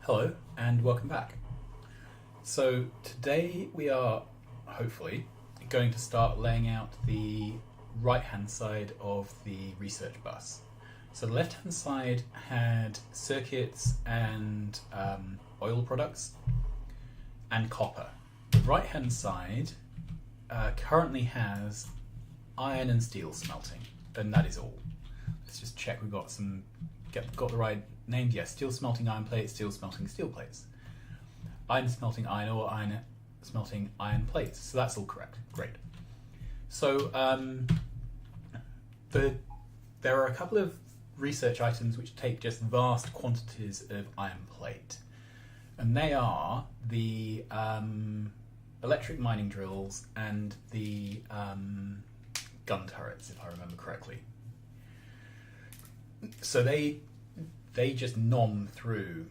Hello and welcome back. So today we are hopefully going to start laying out the right hand side of the research bus. So the left hand side had circuits and oil products and copper. The right hand side currently has iron and steel smelting, and that is all. Let's just check we've got the right names. Yes, steel smelting iron plates, steel smelting steel plates, iron smelting iron ore, iron smelting iron plates. So that's all correct. Great. So there are a couple of research items which take just vast quantities of iron plate, and they are the electric mining drills and the gun turrets, if I remember correctly. So they just nom through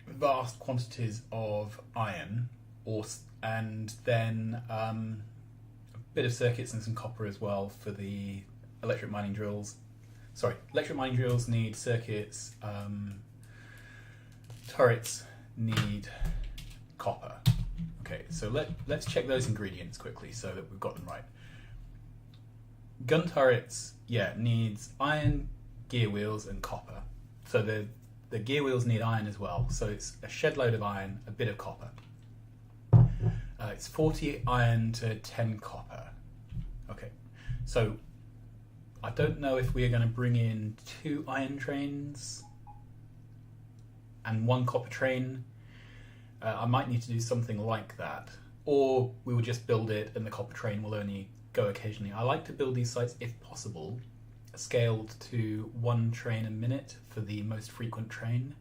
vast quantities of iron, and then a bit of circuits and some copper as well for the electric mining drills. Sorry, electric mining drills need circuits, turrets need copper. Okay, so let's check those ingredients quickly so that we've got them right. Gun turrets, needs iron, gear wheels and copper. So the gear wheels need iron as well. So it's a shed load of iron, a bit of copper. It's 40 iron to 10 copper. Okay, so I don't know if we are going to bring in 2 iron trains and 1 copper train. I might need to do something like that, or we will just build it and the copper train will only go occasionally. I like to build these sites, if possible, scaled to 1 train a minute for the most frequent train,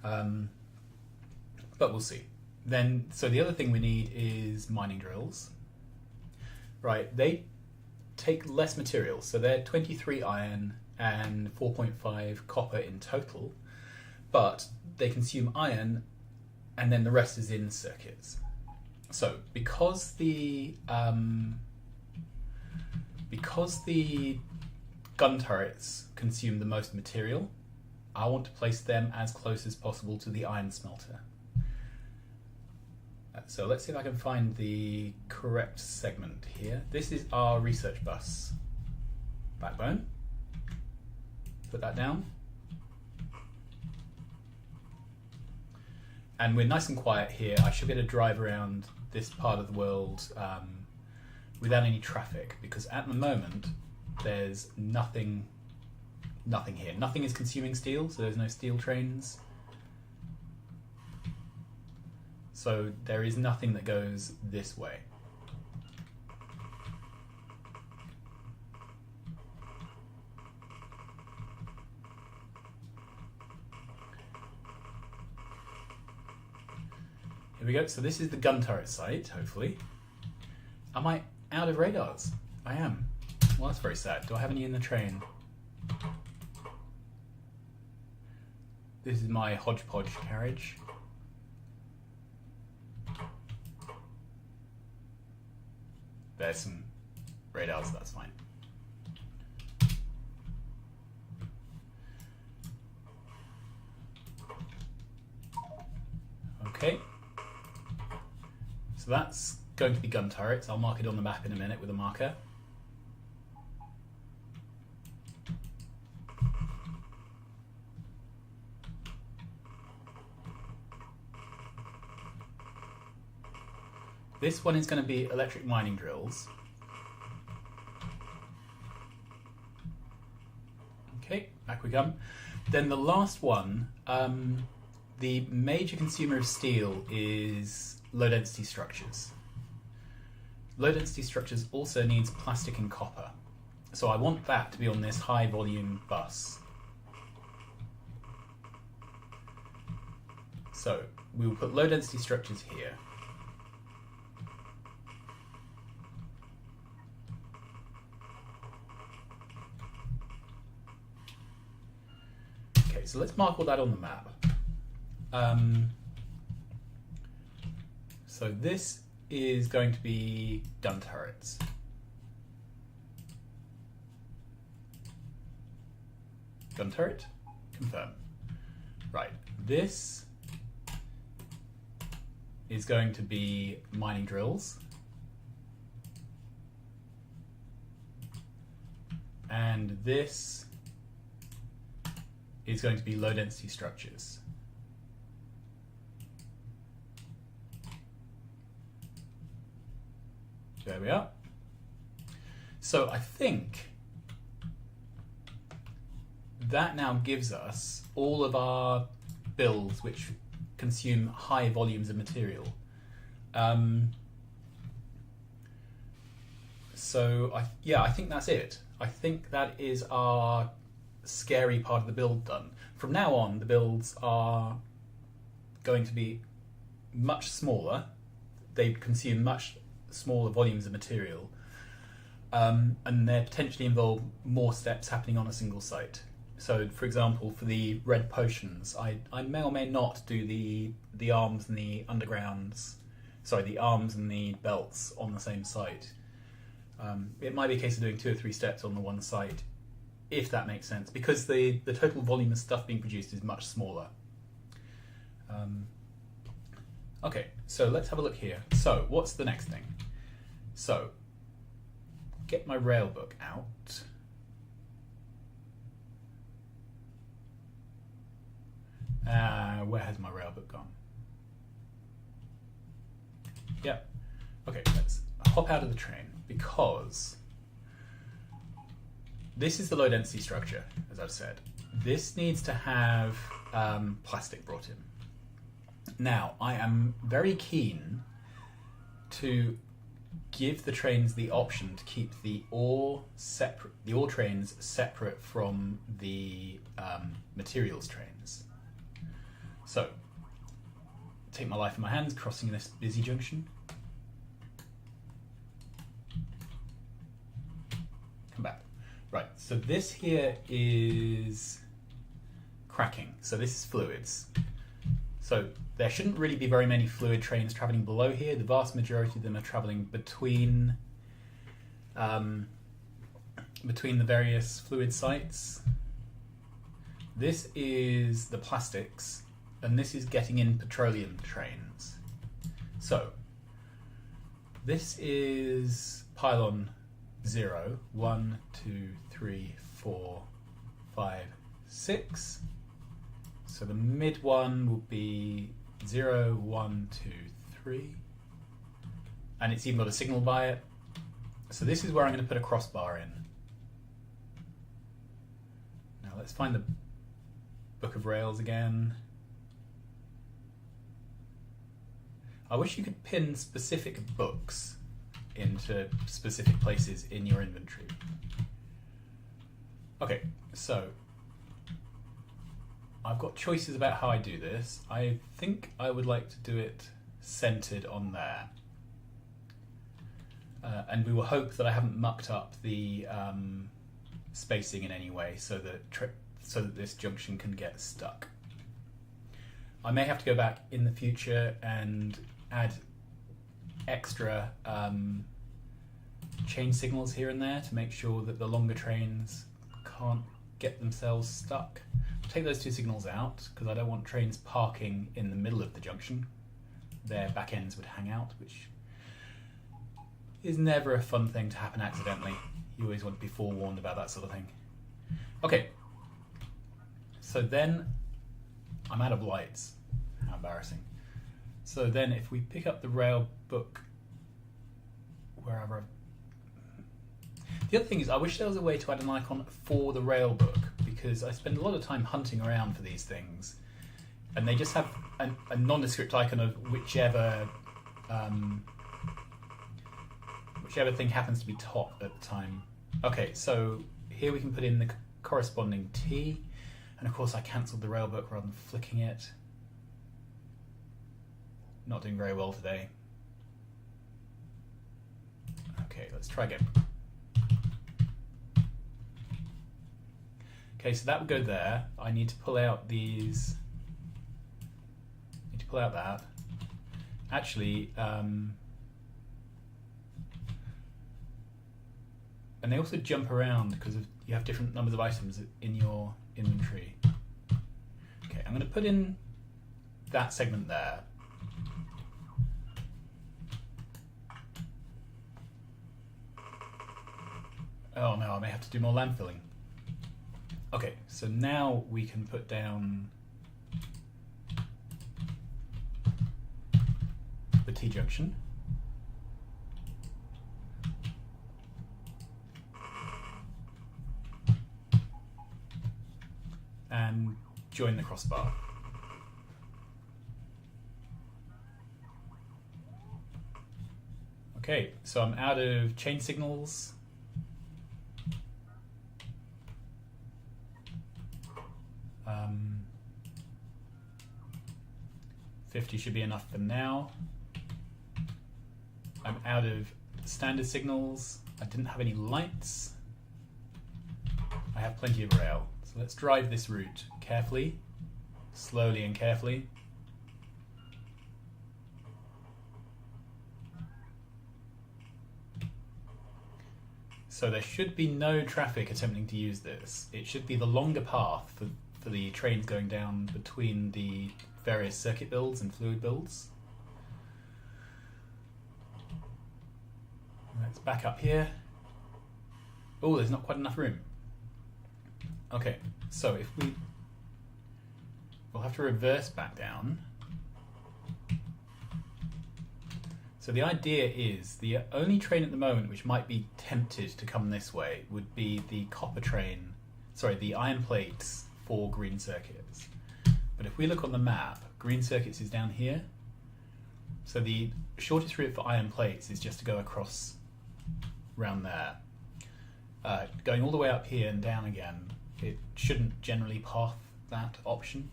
but we'll see. Then, so the other thing we need is mining drills. Right, they take less material, so they're 23 iron and 4.5 copper in total, but they consume iron and then the rest is in circuits. So because the gun turrets consume the most material, I want to place them as close as possible to the iron smelter. So let's see if I can find the correct segment here. This is our research bus backbone. Put that down. And we're nice and quiet here. I should be able to drive around this part of the world without any traffic, because at the moment there's nothing here. Nothing is consuming steel, so there's no steel trains. So there is nothing that goes this way. Here we go. So this is the gun turret site, hopefully. Am I out of radars? I am. Well, that's very sad. Do I have any in the train? This is my hodgepodge carriage. There's some radars, that's fine. Okay. So that's going to be gun turrets. I'll mark it on the map in a minute with a marker. This one is going to be electric mining drills. Okay, back we come. Then the last one, the major consumer of steel is low density structures. Low density structures also needs plastic and copper. So I want that to be on this high volume bus. So we will put low density structures here. Okay, so let's mark all that on the map. So this is going to be gun turrets. Gun turret, confirm. Right, this is going to be mining drills. And this is going to be low density structures. There we are. So I think that now gives us all of our builds which consume high volumes of material. I think that's it. I think that is our scary part of the build done. From now on, the builds are going to be much smaller. They consume much smaller volumes of material, and they potentially involve more steps happening on a single site. So, for example, for the red potions, I may or may not do the arms and the undergrounds, the arms and the belts on the same site. It might be a case of doing 2 or 3 steps on the one site, if that makes sense, because the total volume of stuff being produced is much smaller. Okay, so let's have a look here. So, what's the next thing? So, get my railbook out. Where has my railbook gone? Yep. Okay, let's hop out of the train, because this is the low density structure, as I've said. This needs to have plastic brought in. Now, I am very keen to give the trains the option to keep the ore trains separate from the materials trains. So, take my life in my hands, crossing this busy junction. Come back. Right, so this here is cracking. So this is fluids. So there shouldn't really be very many fluid trains travelling below here. The vast majority of them are travelling between the various fluid sites. This is the plastics, and this is getting in petroleum trains. So this is pylon 0, 1, 2, 3, 4, 5, 6. So the mid one will be 0, 1, 2, 3. And it's even got a signal by it. So this is where I'm going to put a crossbar in. Now let's find the Book of Rails again. I wish you could pin specific books into specific places in your inventory. Okay, so I've got choices about how I do this. I think I would like to do it centered on there. And we will hope that I haven't mucked up the spacing in any way so that this junction can get stuck. I may have to go back in the future and add extra chain signals here and there to make sure that the longer trains can't get themselves stuck. Take those 2 signals out because I don't want trains parking in the middle of the junction. Their back ends would hang out, which is never a fun thing to happen accidentally. You always want to be forewarned about that sort of thing. Okay, so then I'm out of lights. How embarrassing. So then if we pick up the rail book wherever. The other thing is I wish there was a way to add an icon for the rail book, because I spend a lot of time hunting around for these things and they just have a nondescript icon of whichever thing happens to be top at the time. Okay, so here we can put in the corresponding T, and of course I cancelled the railbook rather than flicking it. Not doing very well today. Okay, let's try again. Okay, so that would go there. I need to pull out these. Need to pull out that. Actually, and they also jump around because you have different numbers of items in your inventory. Okay, I'm going to put in that segment there. Oh no, I may have to do more landfilling. Okay, so now we can put down the T-junction. And join the crossbar. Okay, so I'm out of chain signals. Um, 50 should be enough for now. I'm out of standard signals. I didn't have any lights. I have plenty of rail. So let's drive this route carefully, slowly and carefully. So there should be no traffic attempting to use this. It should be the longer path for the trains going down between the various circuit builds and fluid builds. Let's back up here. Oh, there's not quite enough room. Okay, so if we'll have to reverse back down. So the idea is the only train at the moment which might be tempted to come this way would be the copper train, sorry, the iron plates for green circuits. But if we look on the map, green circuits is down here. So the shortest route for iron plates is just to go across around there. Going all the way up here and down again, it shouldn't generally path that option.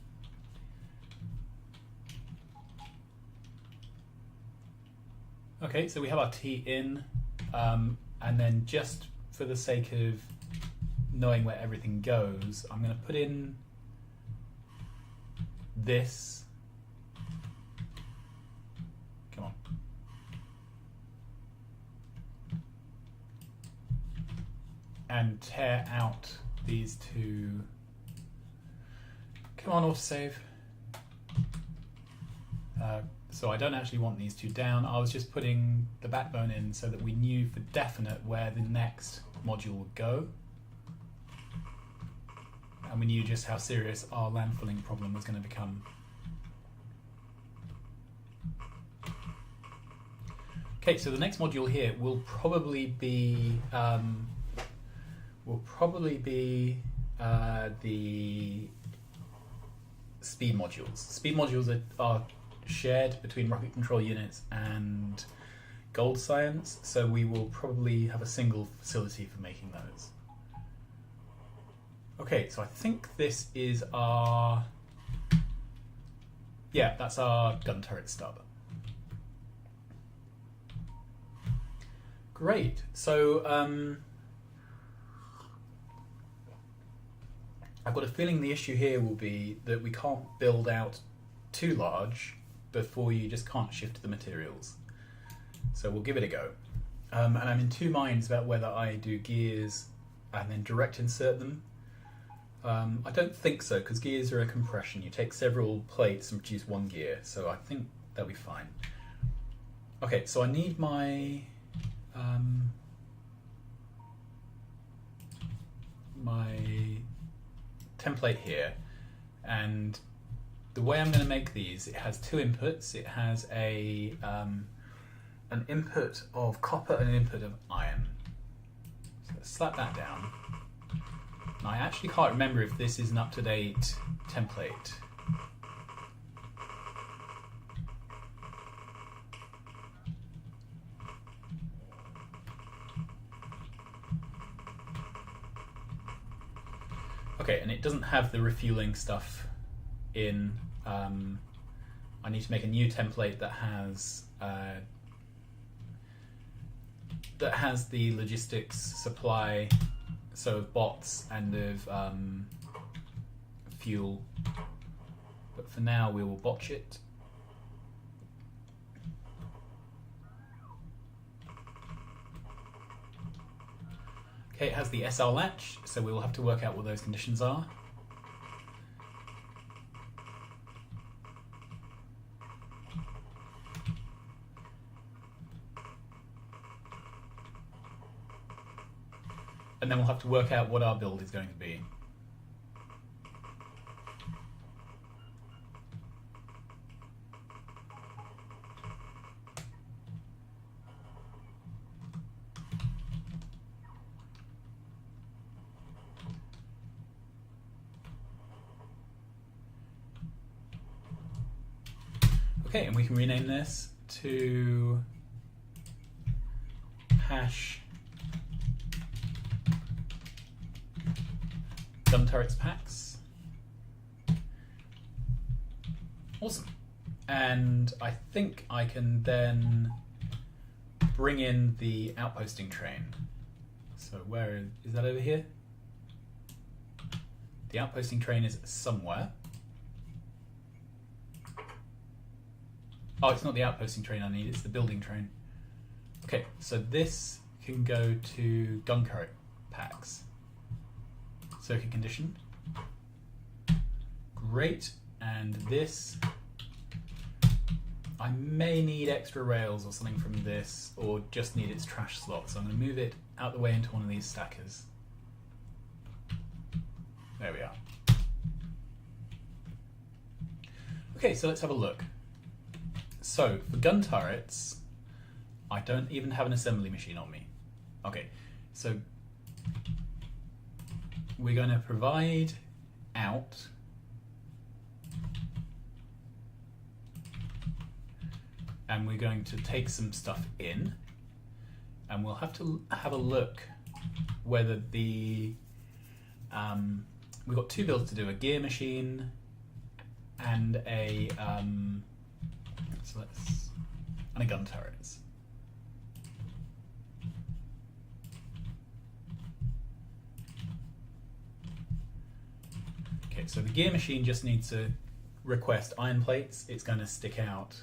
Okay, so we have our T in, and then just for the sake of knowing where everything goes, I'm going to put in this. Come on. And tear out these two. Come on, autosave. So I don't actually want these two down. I was just putting the backbone in so that we knew for definite where the next module would go. And we knew just how serious our landfilling problem was going to become. Okay, so the next module here will probably be the speed modules. Speed modules are shared between rocket control units and gold science, so we will probably have a single facility for making those. Okay, so I think this is our, yeah, that's our gun turret stub. Great, so I've got a feeling the issue here will be that we can't build out too large before you just can't shift the materials. So we'll give it a go. And I'm in two minds about whether I do gears and then direct insert them. I don't think so, because gears are a compression. You take several plates and produce one gear, so I think that'll be fine. Okay, so I need my my template here, and the way I'm going to make these, it has two inputs. It has a an input of copper and an input of iron. So let's slap that down. And I actually can't remember if this is an up-to-date template. Okay, and it doesn't have the refueling stuff in. I need to make a new template that has the logistics supply, so of bots and of fuel. But for now, we will botch it. Okay, it has the SR latch, so we will have to work out what those conditions are. and then we'll have to work out what our build is going to be. Okay, and we can rename this to hash gun turrets packs. Awesome. And I think I can then bring in the outposting train. So where is that over here? The outposting train is somewhere. Oh, it's not the outposting train I need, it's the building train. Okay, so this can go to gun turret packs. Circuit condition. Great, and this, I may need extra rails or something from this, or just need its trash slot, so I'm going to move it out the way into one of these stackers. There we are. Okay, so let's have a look. So, for gun turrets, I don't even have an assembly machine on me. Okay, so we're going to provide out and we're going to take some stuff in, and we'll have to have a look whether the we've got two builds to do, a gear machine and a and a gun turrets. Okay, so the gear machine just needs to request iron plates. It's going to stick out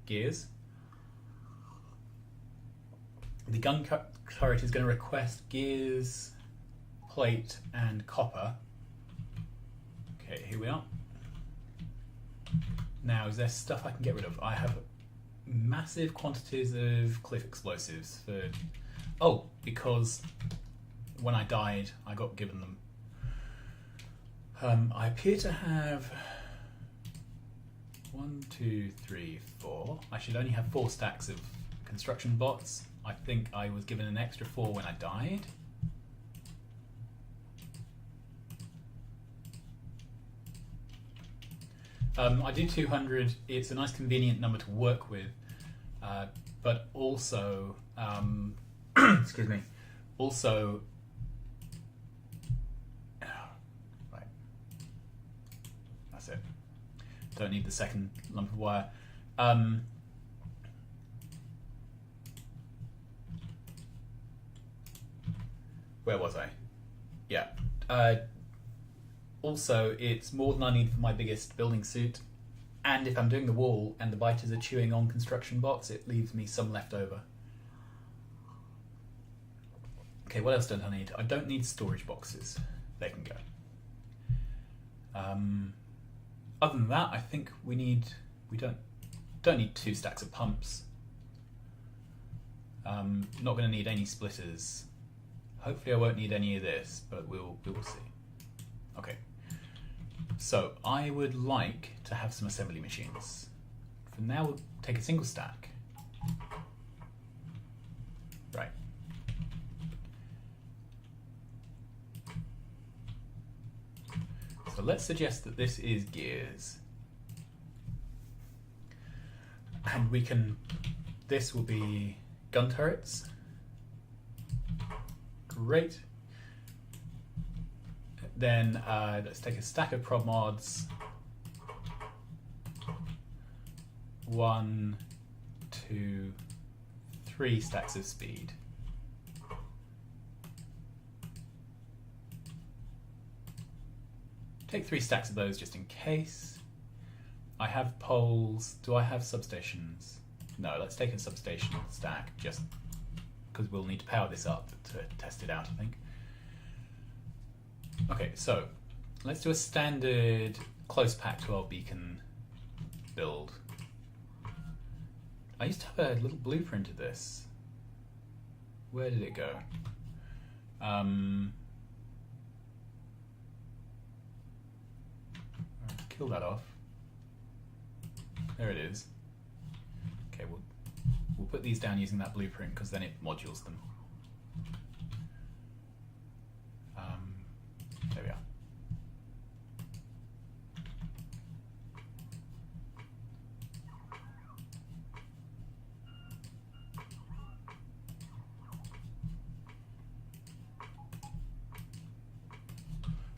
gears. The gun turret is going to request gears, plate, and copper. Okay, here we are. Now, is there stuff I can get rid of? I have massive quantities of cliff explosives for... Oh, because when I died, I got given them. I appear to have 1, 2, 3, 4. I should only have 4 stacks of construction bots. I think I was given an extra 4 when I died. I do 200, it's a nice convenient number to work with, but also, excuse me, also, right, that's it, don't need the second lump of wire. Where was I? Yeah. Also, it's more than I need for my biggest building suit, and if I'm doing the wall and the biters are chewing on construction bots, it leaves me some left over. Okay, what else don't I need? I don't need storage boxes. They can go. Other than that, I think we don't need 2 stacks of pumps. Not going to need any splitters. Hopefully I won't need any of this, but we will see. Okay. So I would like to have some assembly machines. For now, we'll take a single stack. Right. So let's suggest that this is gears. And we can, this will be gun turrets. Great. Then let's take a stack of prod mods. 1, 2, 3 stacks of speed. Take 3 stacks of those just in case. I have poles. Do I have substations? No, let's take a substation stack just because we'll need to power this up to test it out, I think. Okay, so let's do a standard close pack 12 beacon build. I used to have a little blueprint of this. Where did it go? Kill that off. There it is. Okay, we'll put these down using that blueprint because then it modules them. There we are.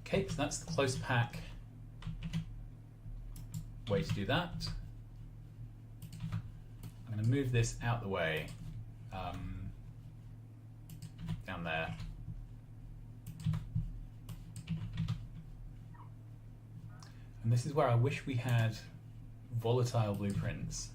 Okay, so that's the close pack way to do that. I'm going to move this out the way, down there. And this is where I wish we had volatile blueprints.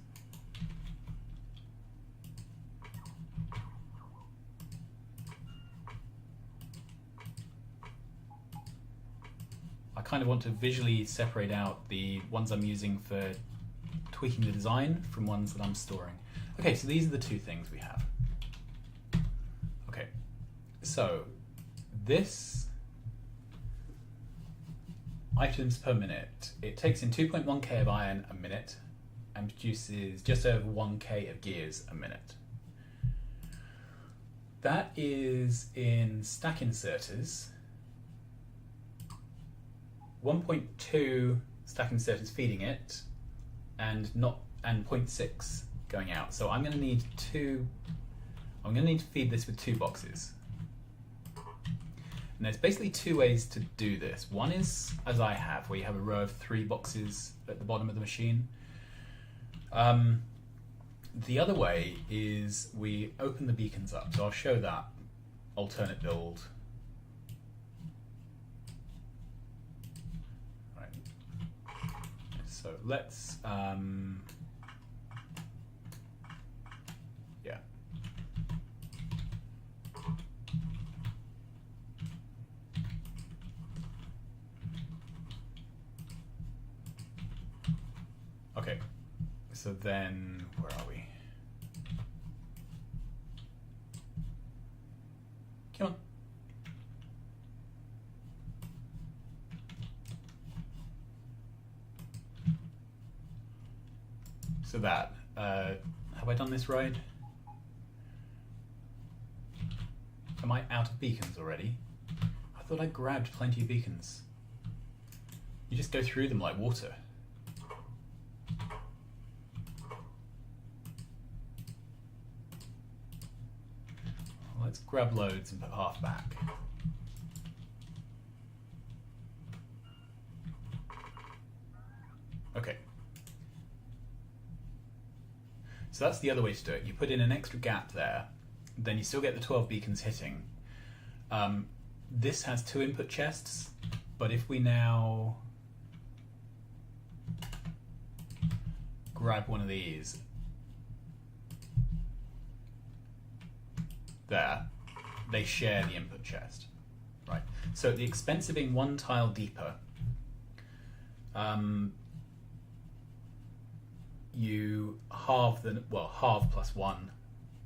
I kind of want to visually separate out the ones I'm using for tweaking the design from ones that I'm storing. Okay, so these are the two things we have. Okay, so this items per minute, it takes in 2.1k of iron a minute and produces just over 1k of gears a minute. That is in stack inserters. 1.2 stack inserters feeding it, and 0.6 going out. So I'm going to need to feed this with 2 boxes. And there's basically 2 ways to do this. One is, as I have, where you have a row of 3 boxes at the bottom of the machine. The other way is we open the beacons up. So I'll show that alternate build. So let's, yeah. Okay, so then, where are we? Come on. So that, have I done this right? Am I out of beacons already? I thought I grabbed plenty of beacons. You just go through them like water. Let's grab loads and put half back. Okay. So that's the other way to do it. You put in an extra gap there, then you still get the 12 beacons hitting. This has 2 input chests, but if we now grab one of these, there, they share the input chest, right? So at the expense of being 1 tile deeper, you halve halve plus 1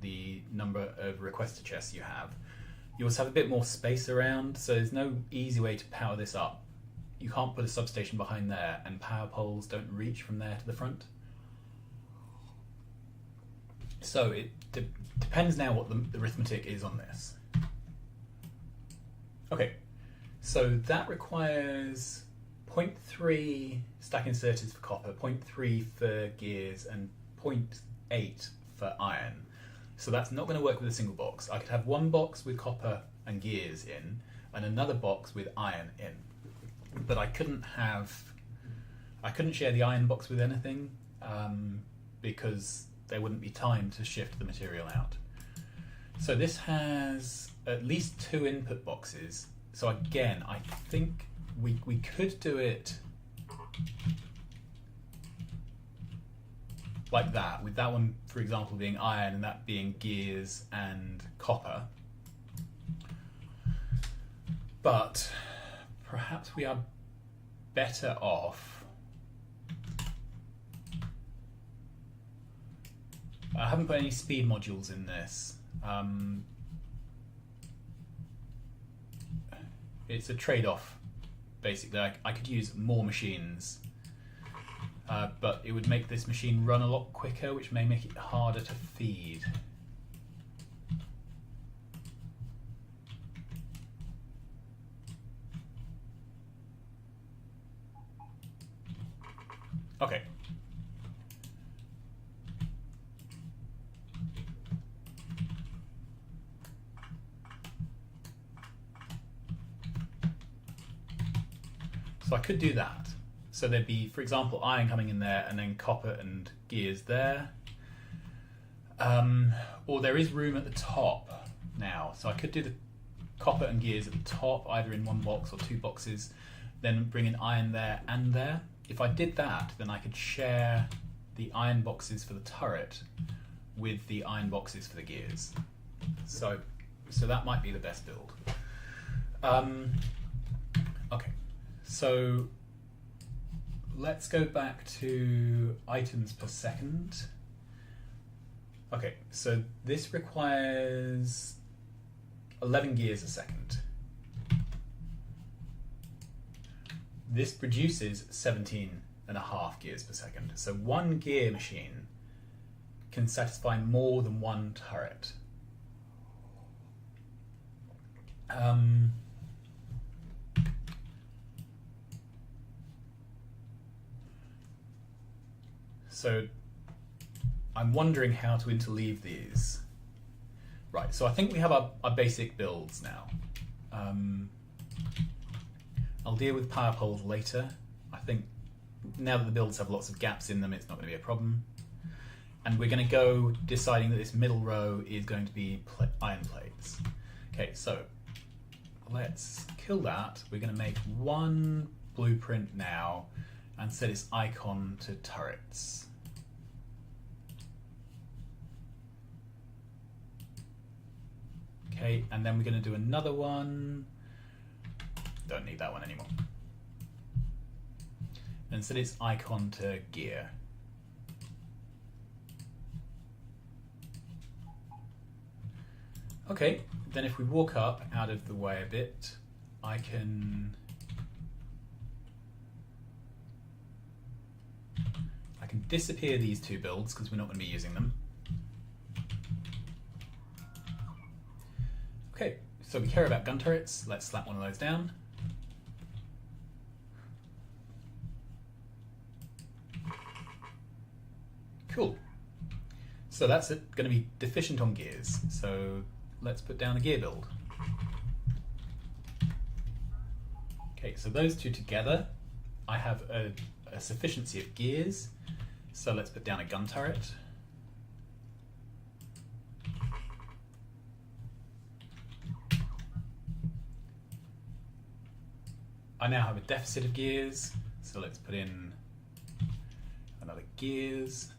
the number of requester chests you have. You also have a bit more space around, so there's no easy way to power this up. You can't put a substation behind there, and power poles don't reach from there to the front. So it depends now what the arithmetic is on this. Okay, so that requires 0.3 stack inserters for copper, 0.3 for gears, and 0.8 for iron. So that's not going to work with a single box. I could have 1 box with copper and gears in, and another box with iron in. But I couldn't share the iron box with anything, because there wouldn't be time to shift the material out. So this has at least 2 input boxes. So again, I think we could do it like that, with that one, for example, being iron and that being gears and copper. But perhaps we are better off. I haven't put any speed modules in this. It's a trade-off, basically. I could use more machines, but it would make this machine run a lot quicker, which may make it harder to feed. Okay. So I could do that. So there'd be, for example, iron coming in there and then copper and gears there. Or there is room at the top now. So I could do the copper and gears at the top, either in one box or two boxes, then bring in iron there and there. If I did that, then I could share the iron boxes for the turret with the iron boxes for the gears. So that might be the best build. Okay, so let's go back to items per second. Okay, so this requires 11 gears a second. This produces 17.5 gears per second. So one gear machine can satisfy more than one turret. So I'm wondering how to interleave these. Right, so I think we have our basic builds now. I'll deal with power poles later. I think now that the builds have lots of gaps in them, it's not going to be a problem. And we're going to go deciding that this middle row is going to be iron plates. Okay, so let's kill that. We're going to make one blueprint now and set its icon to turrets. Okay, and then we're going to do another one. Don't need that one anymore. And set its icon to gear. Okay, then if we walk up out of the way a bit, I can disappear these two builds because we're not going to be using them. Okay, so we care about gun turrets. Let's slap one of those down. Cool. So that's it. Going to be deficient on gears. So let's put down a gear build. Okay, so those two together, I have a sufficiency of gears. So let's put down a gun turret. I now have a deficit of gears, so let's put in another gears.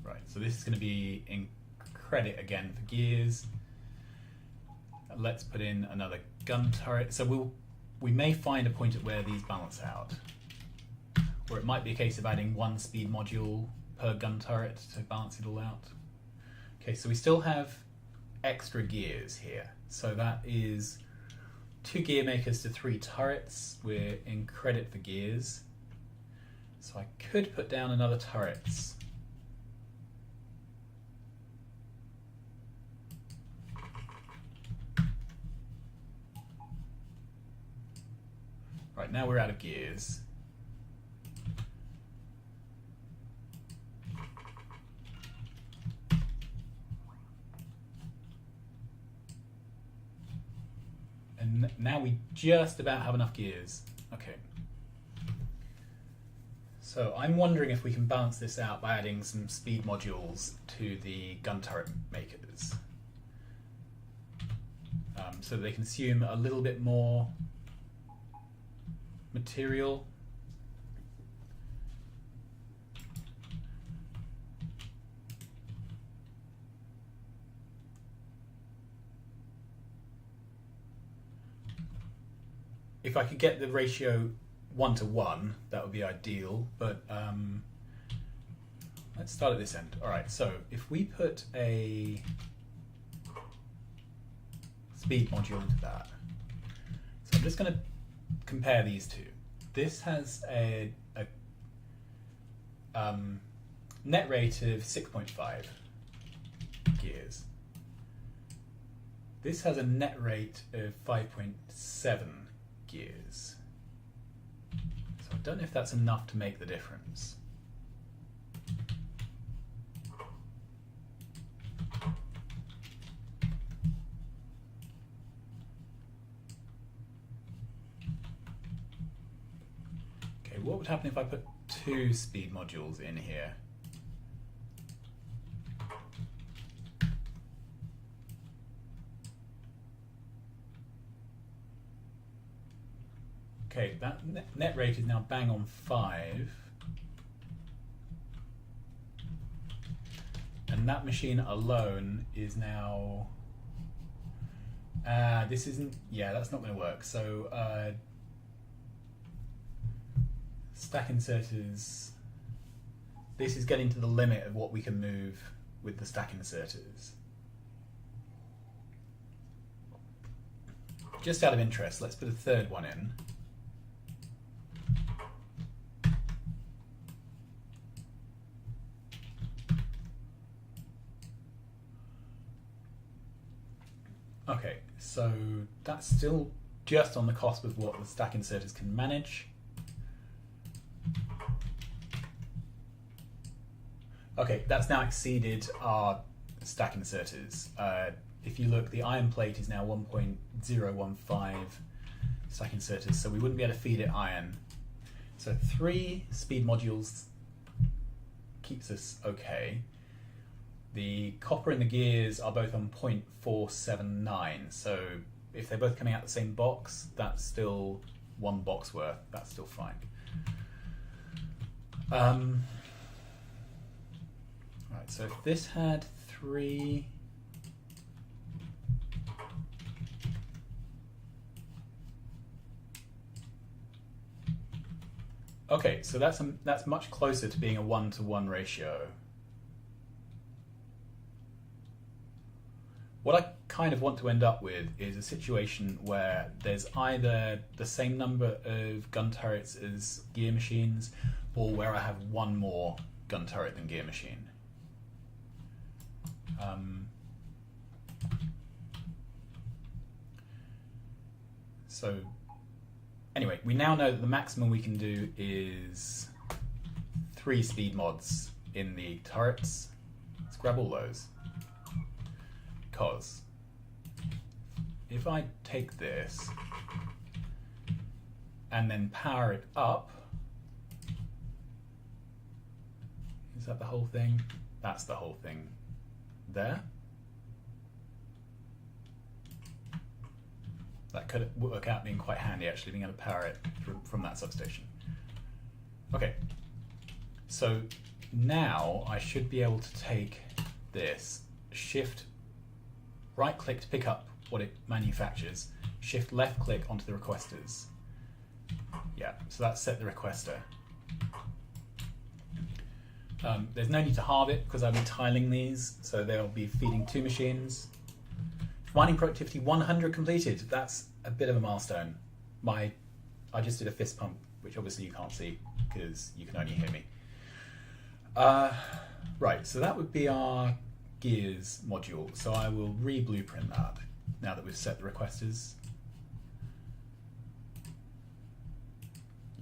Right, so this is going to be in credit again for gears. Let's put in another gun turret. So we may find a point at where these balance out. Or it might be a case of adding one speed module per gun turret to balance it all out. Okay, so we still have extra gears here. So that is 2 gear makers to 3 turrets. We're in credit for gears. So I could put down another turrets. Right, now we're out of gears. And now we just about have enough gears. Okay. So I'm wondering if we can balance this out by adding some speed modules to the gun turret makers. So they consume a little bit more material. If I could get the ratio 1 to 1, that would be ideal, but let's start at this end. All right, so if we put a speed module into that, so I'm just going to compare these two. This has a net rate of 6.5 gears. This has a net rate of 5.7 gears. So I don't know if that's enough to make the difference. Okay, what would happen if I put 2 speed modules in here? Okay, that net rate is now bang on 5. And that machine alone is now... this isn't... Yeah, that's not going to work. So, stack inserters... This is getting to the limit of what we can move with the stack inserters. Just out of interest, let's put a third one in. Okay, so that's still just on the cusp of what the stack inserters can manage. Okay, that's now exceeded our stack inserters. If you look, the iron plate is now 1.015 stack inserters, so we wouldn't be able to feed it iron. So 3 speed modules keeps us okay. The copper and the gears are both on 0.479, so if they're both coming out the same box, that's still 1 box worth. That's still fine. Right, so if this had 3... Okay, so that's much closer to being a 1-to-1 ratio. What I kind of want to end up with is a situation where there's either the same number of gun turrets as gear machines, or where I have 1 more gun turret than gear machine. So anyway, we now know that the maximum we can do is 3 speed mods in the turrets. Let's grab all those. Because if I take this and then power it up, is that the whole thing? That's the whole thing there. That could work out being quite handy, actually, being able to power it from that substation. Okay, so now I should be able to take this, shift right click to pick up what it manufactures, shift left click onto the requesters. Yeah, so that's set the requester. There's no need to halve it because I'll be tiling these, so they'll be feeding 2 machines. Mining productivity 100 completed. That's a bit of a milestone. I just did a fist pump, which obviously you can't see because you can only hear me. Right, so that would be our gears module. So I will re-blueprint that now that we've set the requesters.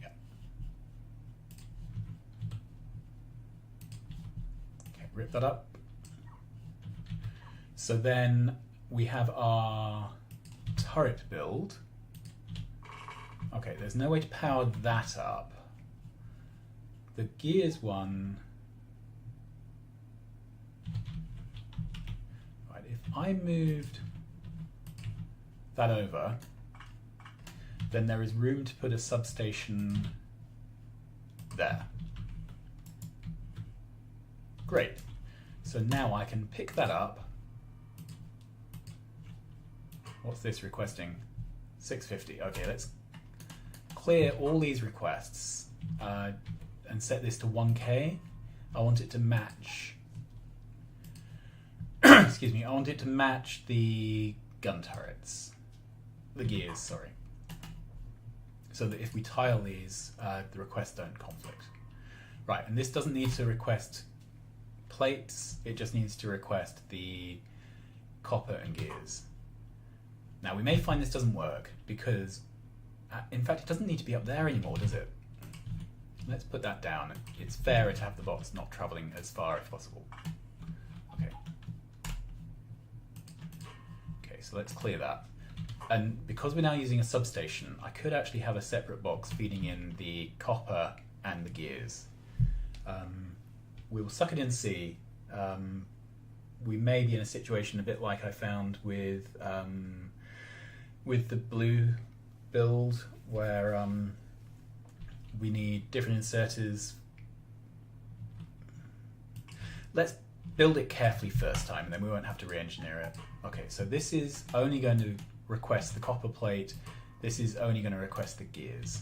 Yeah. Okay, rip that up. So then we have our turret build. Okay, there's no way to power that up. The gears one... Right, if I moved that over, then there is room to put a substation there. Great. So now I can pick that up. What's this requesting? 650. Okay, let's clear all these requests and set this to 1K. I want it to match. Excuse me. I want it to match the gun turrets, the gears. Sorry. So that if we tile these, the requests don't conflict. Right, and this doesn't need to request plates. It just needs to request the copper and gears. Now we may find this doesn't work because, in fact, it doesn't need to be up there anymore, does it? Let's put that down. It's fairer to have the box not traveling as far as possible. Okay. Okay, so let's clear that. And because we're now using a substation, I could actually have a separate box feeding in the copper and the gears. We will suck it in C. We may be in a situation a bit like I found with the blue build, where we need different inserters. Let's build it carefully first time, and then we won't have to re-engineer it. Okay, so this is only going to request the copper plate. This is only going to request the gears.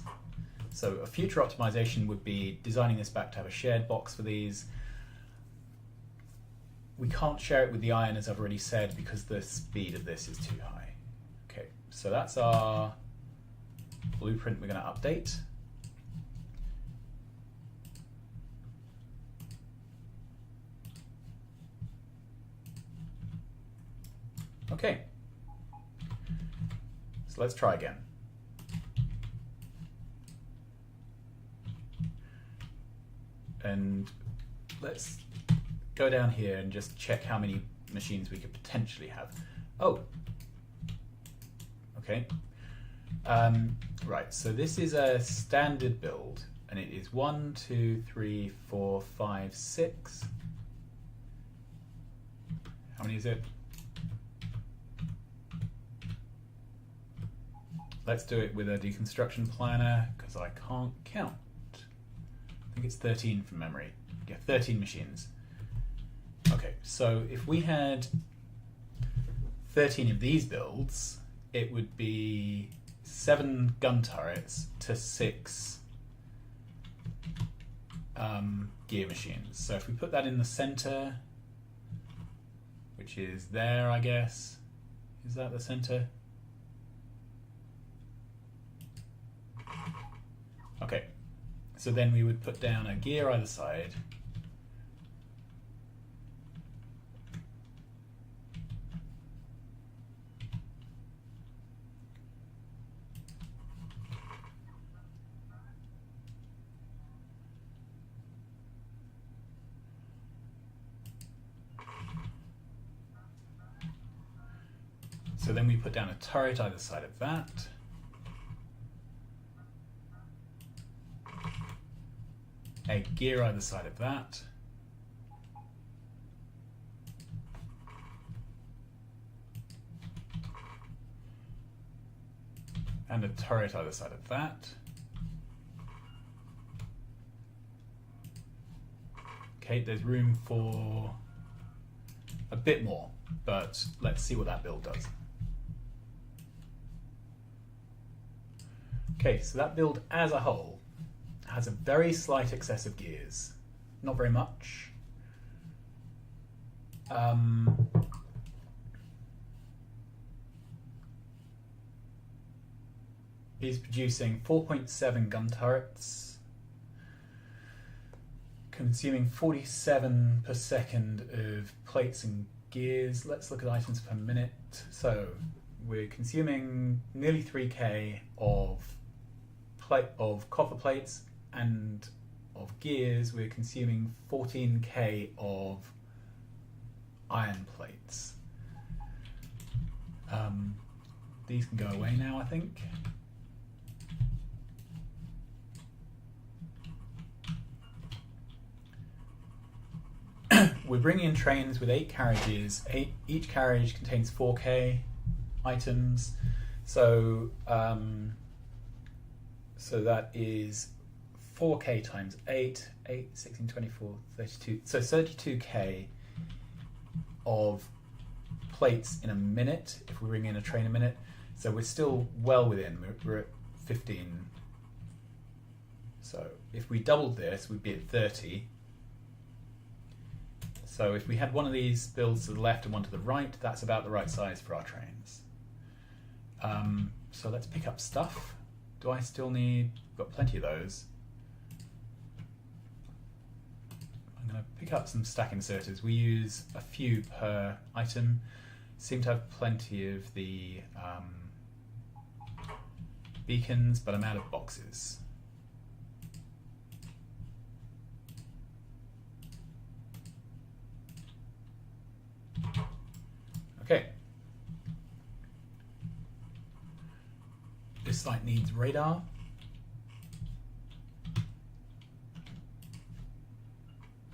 So a future optimization would be designing this back to have a shared box for these. We can't share it with the iron, as I've already said, because the speed of this is too high. Okay, so that's our blueprint we're going to update. Okay, so let's try again. And let's go down here and just check how many machines we could potentially have. Oh, okay. Right, so this is a standard build, and it is 1, 2, 3, 4, 5, 6. How many is it? Let's do it with a deconstruction planner, because I can't count. I think it's 13 from memory. Yeah, 13 machines. Okay, so if we had 13 of these builds, it would be 7 gun turrets to 6 gear machines. So if we put that in the center, which is there, I guess. Is that the center? Okay, so then we would put down a gear either side. So then we put down a turret either side of that. A gear either side of that. And a turret either side of that. Okay, there's room for a bit more, but let's see what that build does. Okay, so that build as a whole has a very slight excess of gears. Not very much. Is producing 4.7 gun turrets, consuming 47 per second of plates and gears. Let's look at items per minute. So we're consuming nearly 3K of copper plates, and of gears we're consuming 14K of iron plates. These can go away now, I think. We're bringing in trains with 8 carriages. Each carriage contains 4K items. So so that is 4K times 8, 16, 24, 32. So 32K of plates in a minute, if we bring in a train a minute. So we're still well within, we're at 15. So if we doubled this, we'd be at 30. So if we had one of these builds to the left and one to the right, that's about the right size for our trains. So let's pick up stuff. Do I still need... Got plenty of those. I'm going to pick up some stack inserters. We use a few per item. Seem to have plenty of the beacons, but I'm out of boxes. Okay. This site needs radar.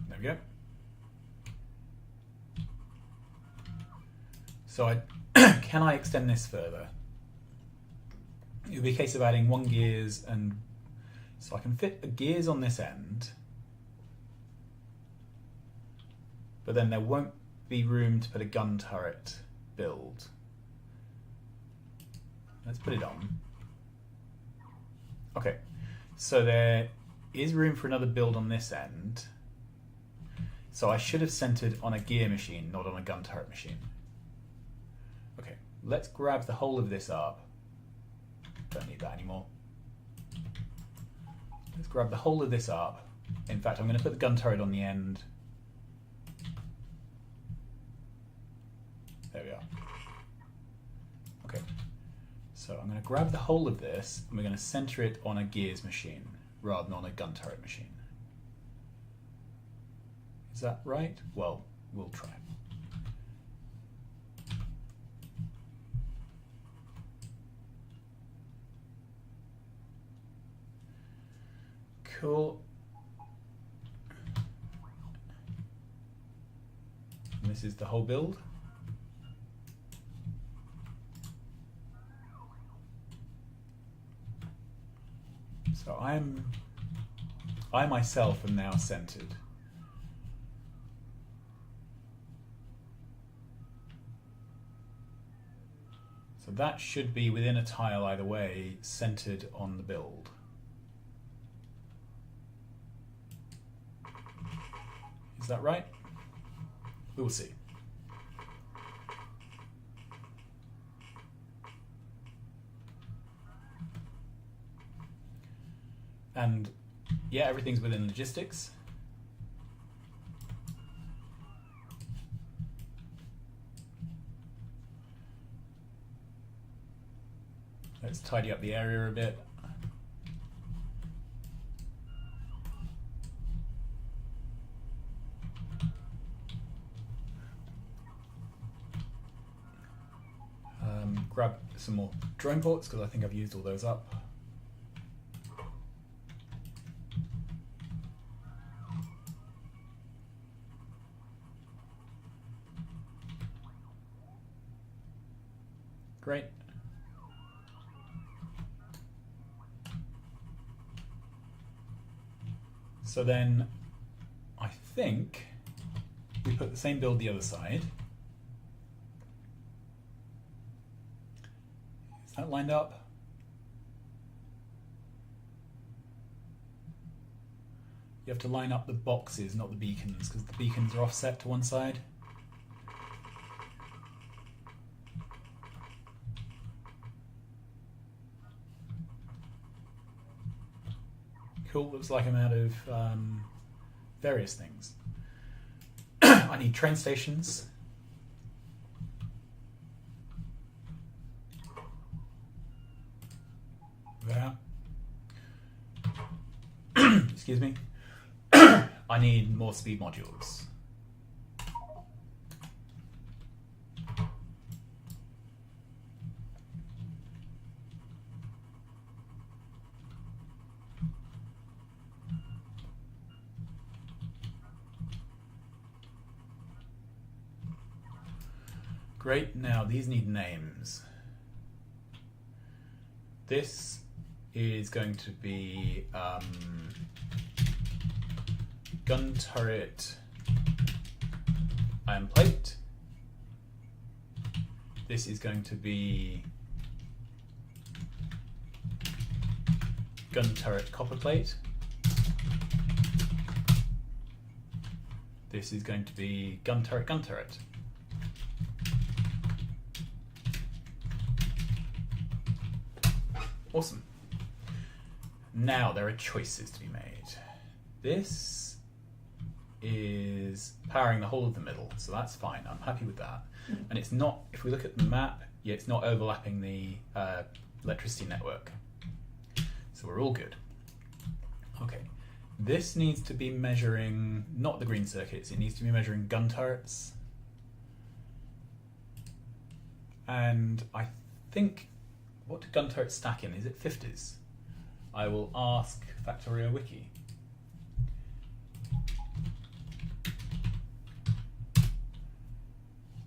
There we go. So can I extend this further? It would be a case of adding 1 gears, and so I can fit the gears on this end, but then there won't be room to put a gun turret build. Let's put it on. Okay, so there is room for another build on this end. So I should have centered on a gear machine, not on a gun turret machine. Okay, let's grab the whole of this up. Don't need that anymore. Let's grab the whole of this up. In fact, I'm going to put the gun turret on the end. There we are. Okay, so I'm going to grab the whole of this and we're going to center it on a gears machine rather than on a gun turret machine. Is that right? Well, we'll try. Cool. And this is the whole build. So I myself am now centered. So that should be within a tile either way, centered on the build. Is that right? We'll see. And yeah, everything's within logistics. Let's tidy up the area a bit. Grab some more drone ports because I think I've used all those up. Great. So then I think we put the same build the other side. Is that lined up? You have to line up the boxes, not the beacons, because the beacons are offset to one side. Cool, looks like I'm out of various things. I need train stations. There. Excuse me. I need more speed modules. Great, now these need names. This is going to be gun turret iron plate. This is going to be gun turret copper plate. This is going to be gun turret, gun turret. Awesome. Now there are choices to be made. This is powering the whole of the middle, so that's fine. I'm happy with that. And it's not, if we look at the map, yeah, it's not overlapping the electricity network. So we're all good. Okay. This needs to be measuring, not the green circuits, it needs to be measuring gun turrets. And I think, what do gun turrets stack in? Is it 50s? I will ask Factorio Wiki.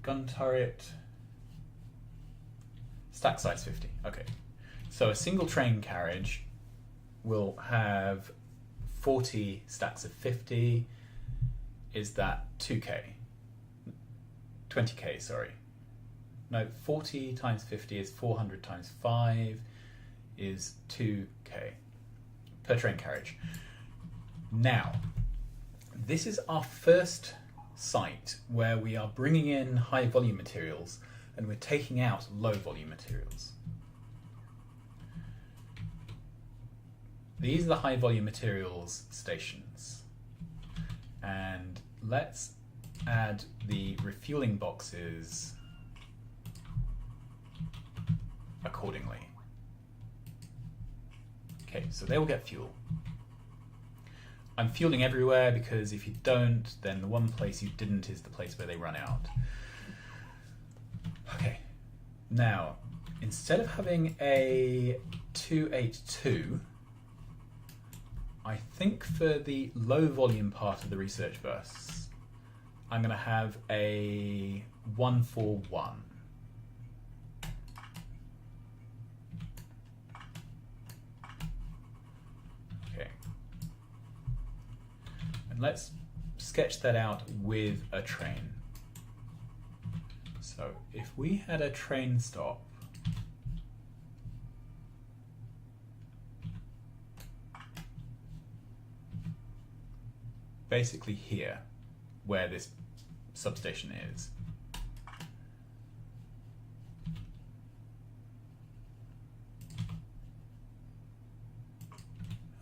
Gun turret, stack size 50, okay. So a single train carriage will have 40 stacks of 50. Is that 2k? 20k, sorry. No, 40 times 50 is 400 times 5 is 2k per train carriage. Now, this is our first site where we are bringing in high volume materials and we're taking out low volume materials. These are the high volume materials stations, and let's add the refueling boxes accordingly. Okay, so they will get fuel. I'm fueling everywhere because if you don't, then the one place you didn't is the place where they run out. Okay, now instead of having a 282, I think for the low volume part of the research bus, I'm going to have a 141. Okay. And let's sketch that out with a train. So if we had a train stop, basically here, where this substation is.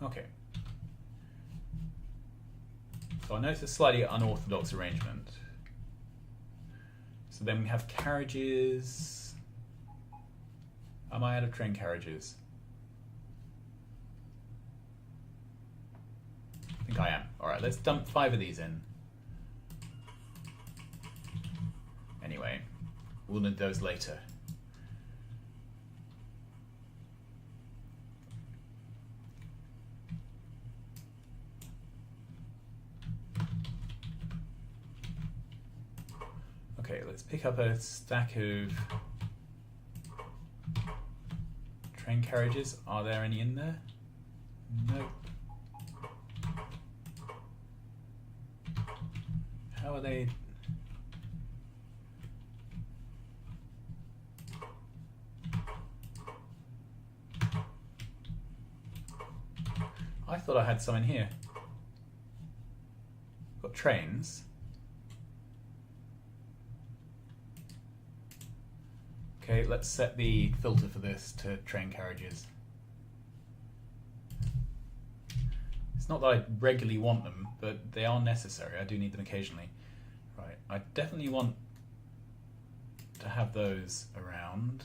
Okay. So I know it's a slightly unorthodox arrangement. So then we have carriages. Am I out of train carriages? I think I am. Alright, let's dump 5 of these in. Anyway, we'll need those later. Okay, let's pick up a stack of train carriages. Are there any in there? Nope. How are they? I thought I had some in here. Got trains. Okay, let's set the filter for this to train carriages. It's not that I regularly want them, but they are necessary. I do need them occasionally. Right, I definitely want to have those around.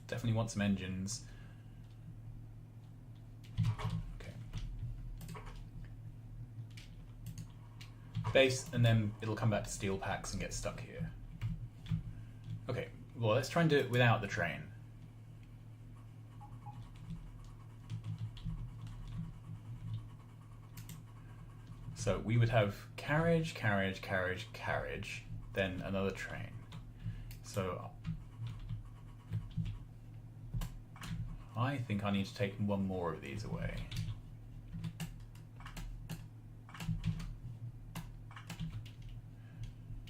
Definitely want some engines. Okay. Base, and then it'll come back to steel packs and get stuck here. Okay, well, let's try and do it without the train. So we would have carriage, carriage, carriage, carriage, then another train. So I think I need to take one more of these away.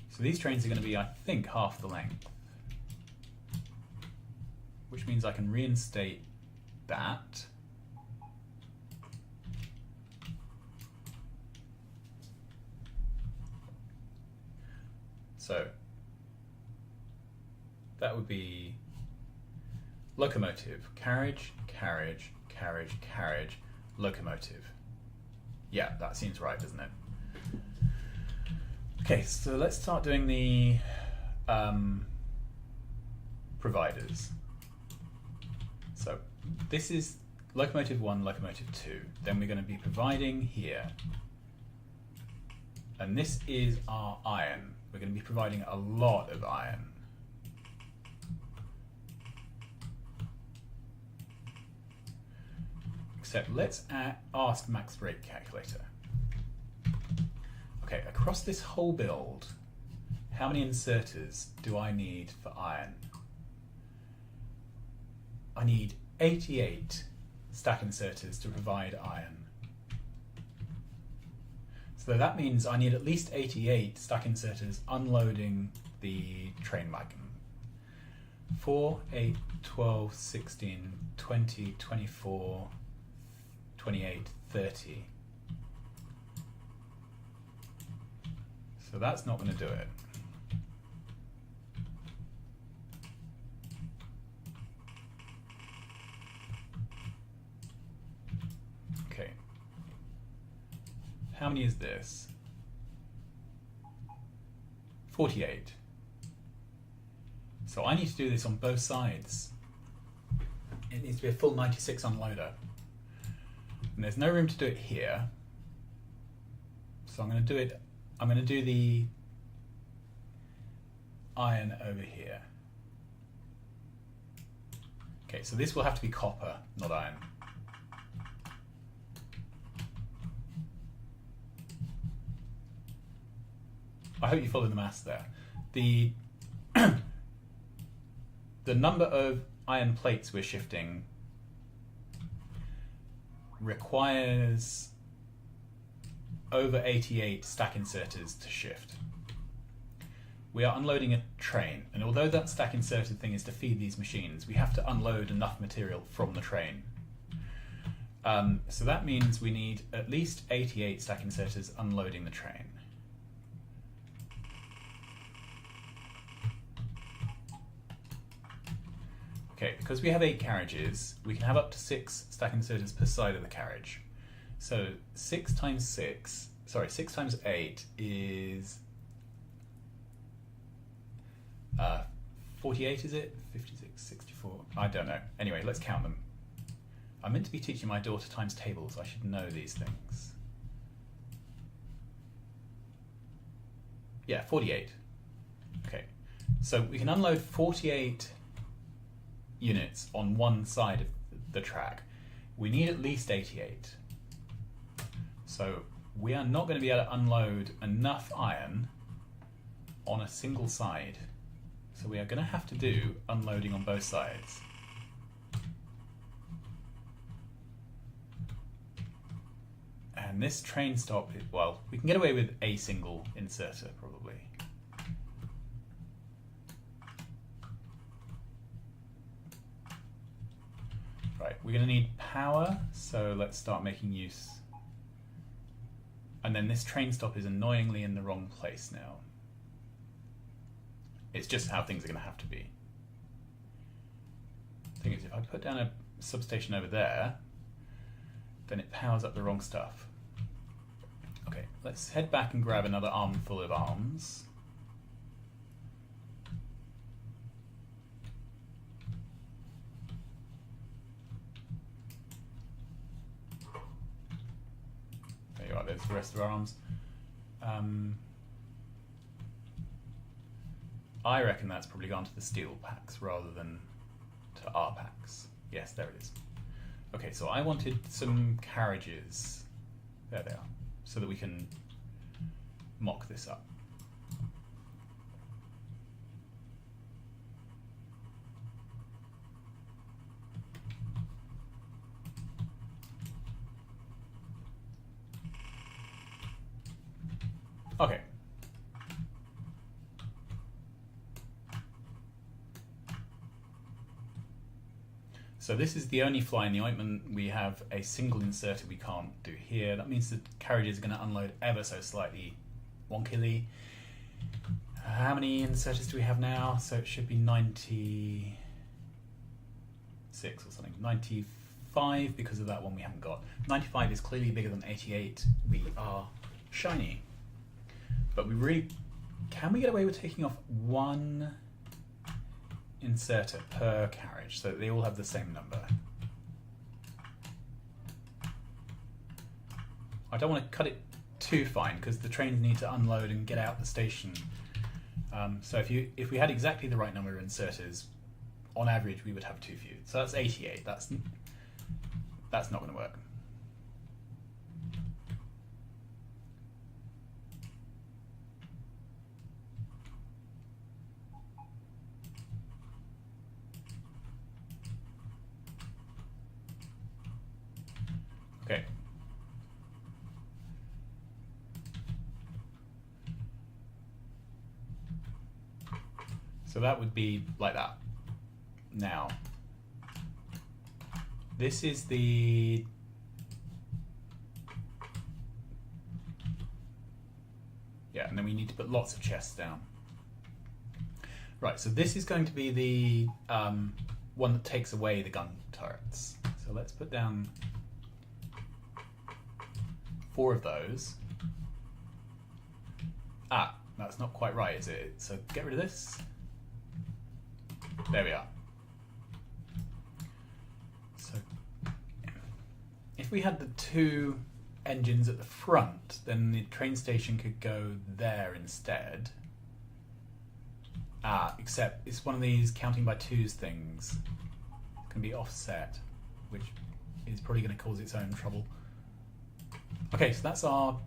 So these trains are going to be, I think, half the length, which means I can reinstate that. So that would be locomotive, carriage, carriage, carriage, carriage, locomotive. Yeah, that seems right, doesn't it? Okay, so let's start doing the providers. So this is locomotive 1, locomotive 2. Then we're going to be providing here. And this is our iron. We're going to be providing a lot of iron. Except let's ask max rate calculator. Okay, across this whole build, how many inserters do I need for iron? I need 88 stack inserters to provide iron. So that means I need at least 88 stack inserters unloading the train wagon. 4, 8, 12, 16, 20, 24, 28, 30. So that's not going to do it. Okay. How many is this? 48. So I need to do this on both sides. It needs to be a full 96 unloader. And there's no room to do it here. So I'm going to do the iron over here. Okay, so this will have to be copper, not iron. I hope you follow the maths there. The number of iron plates we're shifting requires over 88 stack inserters to shift. We are unloading a train, and although that stack inserted thing is to feed these machines, we have to unload enough material from the train. So that means we need at least 88 stack inserters unloading the train. Okay, because we have 8 carriages, we can have up to 6 stack inserters per side of the carriage. So 6 times 8 is 48, is it? 56, 64, I don't know. Anyway, let's count them. I'm meant to be teaching my daughter times tables. I should know these things. Yeah, 48. Okay, so we can unload 48 units on one side of the track. We need at least 88. So we are not going to be able to unload enough iron on a single side. So we are going to have to do unloading on both sides. And this train stop, well, we can get away with a single inserter probably. Right, we're going to need power, so let's start making use. And then this train stop is annoyingly in the wrong place now. It's just how things are going to have to be. The thing is, if I put down a substation over there, then it powers up the wrong stuff. Okay, let's head back and grab another armful of arms. There you are, there's the rest of our arms. I reckon that's probably gone to the steel packs rather than to our packs. Yes, there it is. Okay, so I wanted some carriages. There they are. So that we can mock this up. Okay. So this is the only fly in the ointment. We have a single inserter we can't do here. That means the carriages are going to unload ever so slightly wonkily. How many inserters do we have now? So it should be 96 or something. 95 because of that one we haven't got. 95 is clearly bigger than 88. We are shiny. But we really... Can we get away with taking off one inserter per carriage so that they all have the same number? I don't want to cut it too fine because the trains need to unload and get out the station. So if we had exactly the right number of inserters, on average we would have too few. So that's 88. That's not going to work. Okay. So that would be like that. Now, this is the... Yeah, and then we need to put lots of chests down. Right, so this is going to be the one that takes away the gun turrets. So let's put down 4 of those. Ah, that's not quite right, is it? So get rid of this. There we are. So if we had the 2 engines at the front, then the train station could go there instead. Ah, except it's one of these counting by 2s things. It can be offset, which is probably going to cause its own trouble. Okay, so that's our...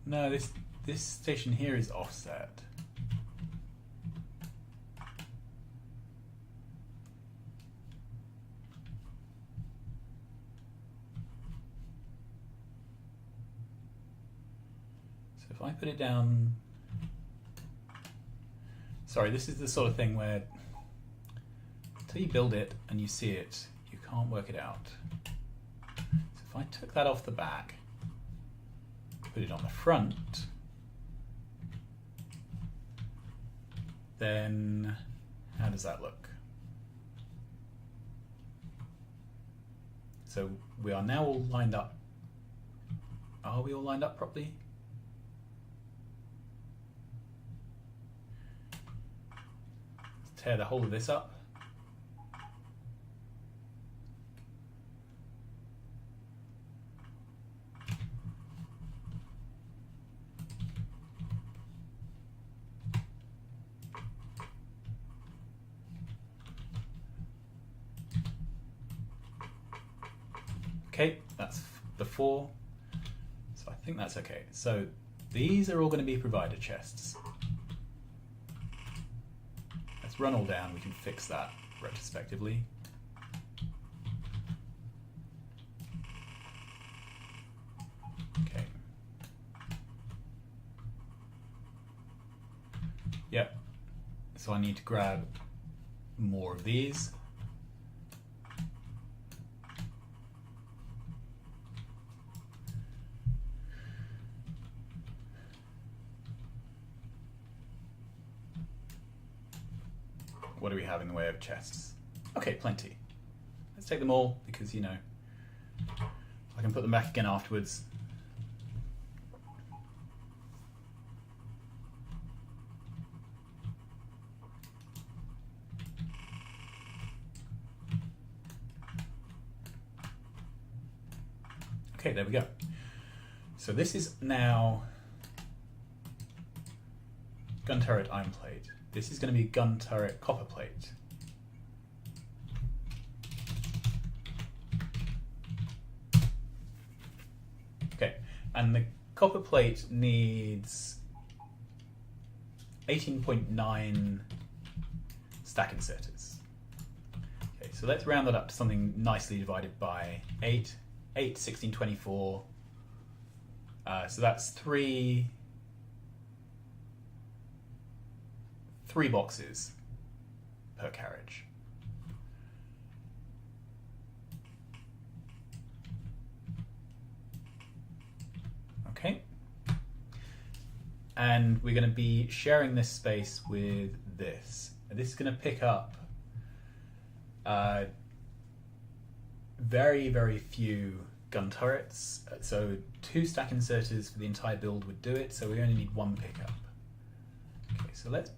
No, this station here is offset. So if I put it down... Sorry, this is the sort of thing where until you build it and you see it, you can't work it out. So if I took that off the back, put it on the front, then how does that look? So we are now all lined up. Are we all lined up properly? Let's tear the whole of this up. Okay, that's the 4. So I think that's okay. So these are all going to be provider chests. Let's run all down. We can fix that retrospectively. Okay. Yep. So I need to grab more of these. What do we have in the way of chests? Okay, plenty. Let's take them all because, you know, I can put them back again afterwards. Okay, there we go. So this is now gun turret iron plate. This is going to be gun turret copper plate. Okay, and the copper plate needs 18.9 stack inserters. Okay, so let's round that up to something nicely divided by 8. 8, 16, 24. So that's 3 3 boxes per carriage. Okay. And we're going to be sharing this space with this. This is going to pick up very, very few gun turrets. So 2 stack inserters for the entire build would do it, so we only need 1 pickup. Okay, so let's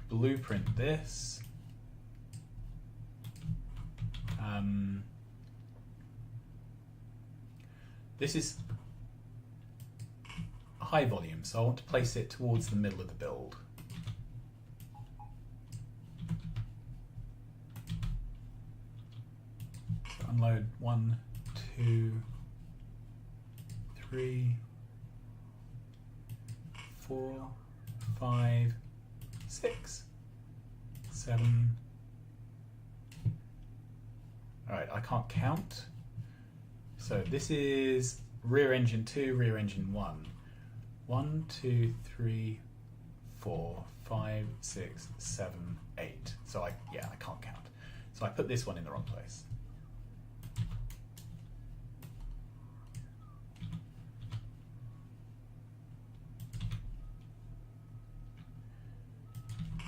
blueprint this. This is high volume, so I want to place it towards the middle of the build. So unload 1, 2, 3, 4, 5, 6, 7. Alright, I can't count. So this is rear engine 2, rear engine 1. 1, 2, 3, 4, 5, 6, 7, 8. So I can't count. So I put this one in the wrong place.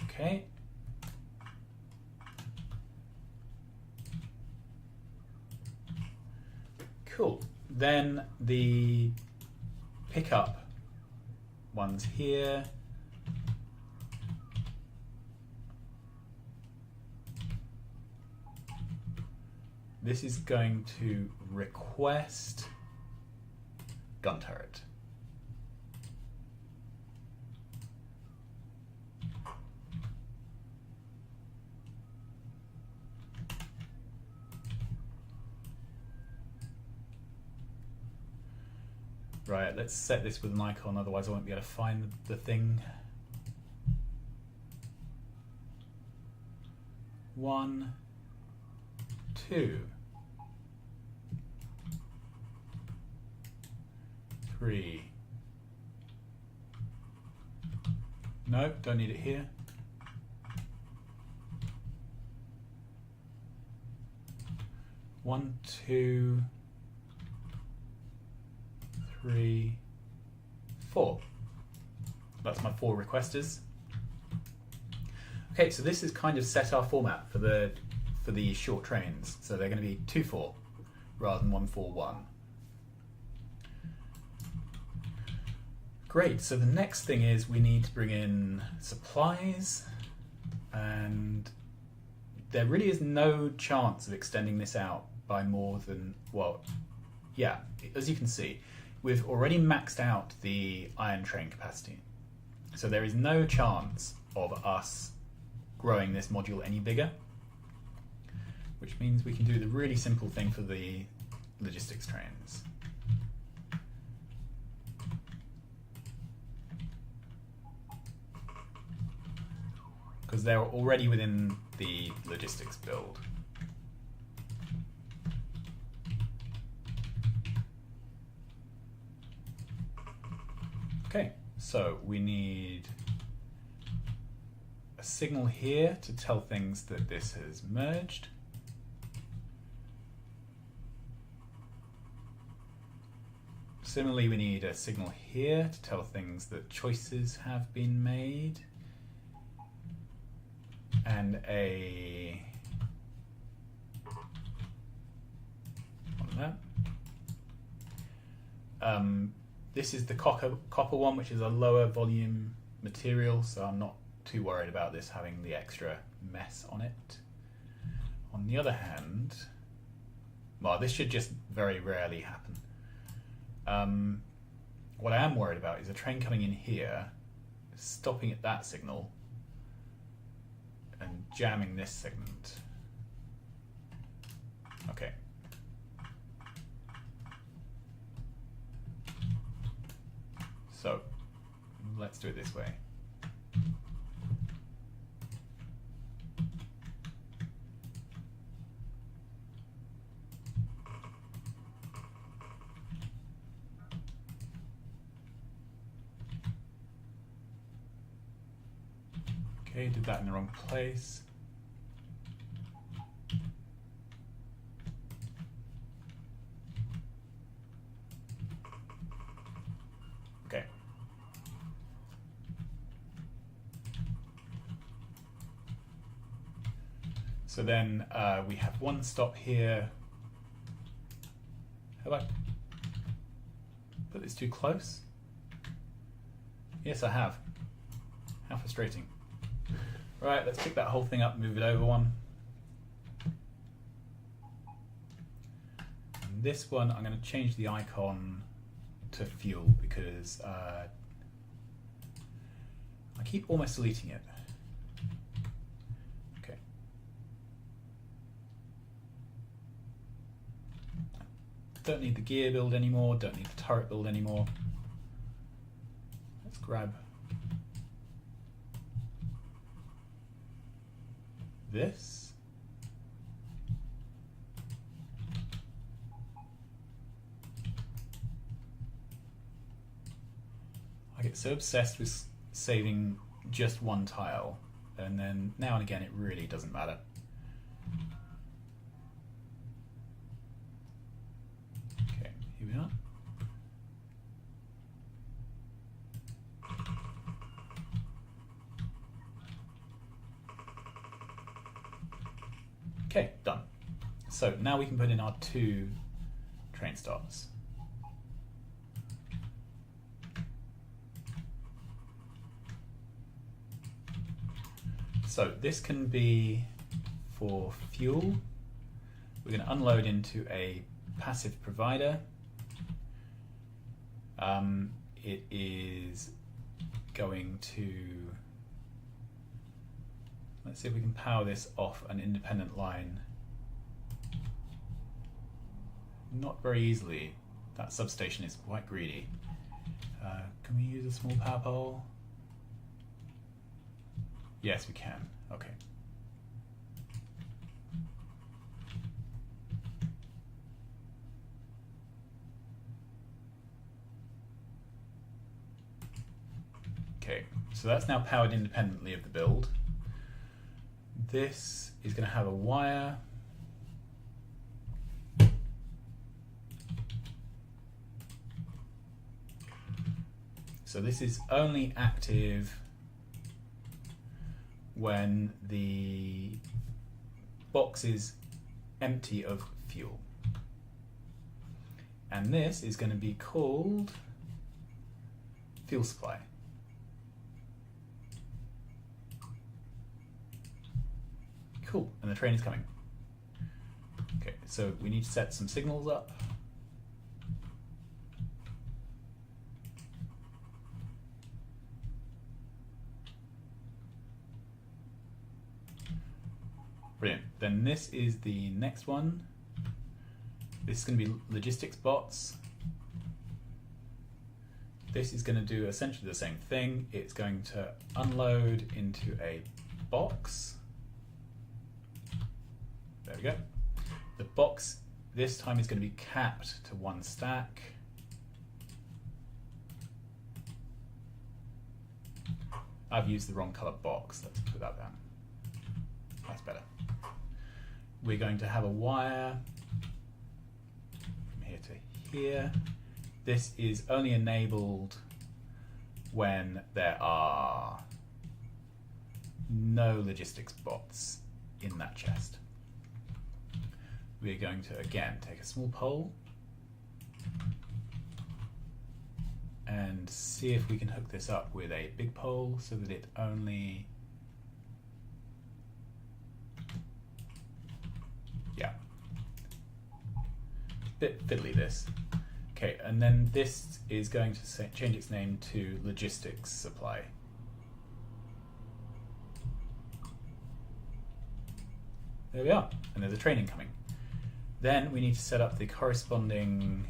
Okay. Cool. Then the pickup one's here. This is going to request gun turret. Right, let's set this with an icon, otherwise I won't be able to find the thing. 1, 2, 3. No, don't need it here. 1, 2, 3, 4. That's my 4 requesters. Okay, so this is kind of set our format for the short trains. So they're going to be 2-4 rather than 1-4-1. Great, so the next thing is we need to bring in supplies, and there really is no chance of extending this out by more than, well, yeah, as you can see, we've already maxed out the iron train capacity. So there is no chance of us growing this module any bigger, which means we can do the really simple thing for the logistics trains. Because they're already within the logistics build. Okay, so we need a signal here to tell things that this has merged. Similarly, we need a signal here to tell things that choices have been made. And a on that. This is the copper one, which is a lower volume material, so I'm not too worried about this having the extra mess on it. On the other hand, well, this should just very rarely happen. What I am worried about is a train coming in here, stopping at that signal, and jamming this segment. Okay. So let's do it this way. Okay, did that in the wrong place. Okay. So then we have one stop here. Have I put this too close? Yes, I have. How frustrating. Right, let's pick that whole thing up and move it over one. And this one, I'm going to change the icon to fuel because I keep almost deleting it. Okay. Don't need the gear build anymore, don't need the turret build anymore. Let's grab this. I get so obsessed with saving just one tile, and then now and again it really doesn't matter. Okay, here we are. Okay, done. So now we can put in our 2 train stops. So this can be for fuel. We're going to unload into a passive provider. It is going to, let's see if we can power this off an independent line. Not very easily. That substation is quite greedy. Can we use a small power pole? Yes, we can. Okay. Okay, so that's now powered independently of the build. This is going to have a wire. So this is only active when the box is empty of fuel. And this is going to be called fuel supply. Cool, and the train is coming. Okay, so we need to set some signals up. Brilliant. Then this is the next one. This is going to be logistics bots. This is going to do essentially the same thing. It's going to unload into a box. There we go. The box this time is going to be capped to 1 stack. I've used the wrong color box. Let's put that down. That's better. We're going to have a wire from here to here. This is only enabled when there are no logistics bots in that chest. We're going to, again, take a small pole and see if we can hook this up with a big pole so that it only... Yeah. Bit fiddly this. Okay, and then this is going to change its name to logistics supply. There we are, and there's a train incoming. Then we need to set up the corresponding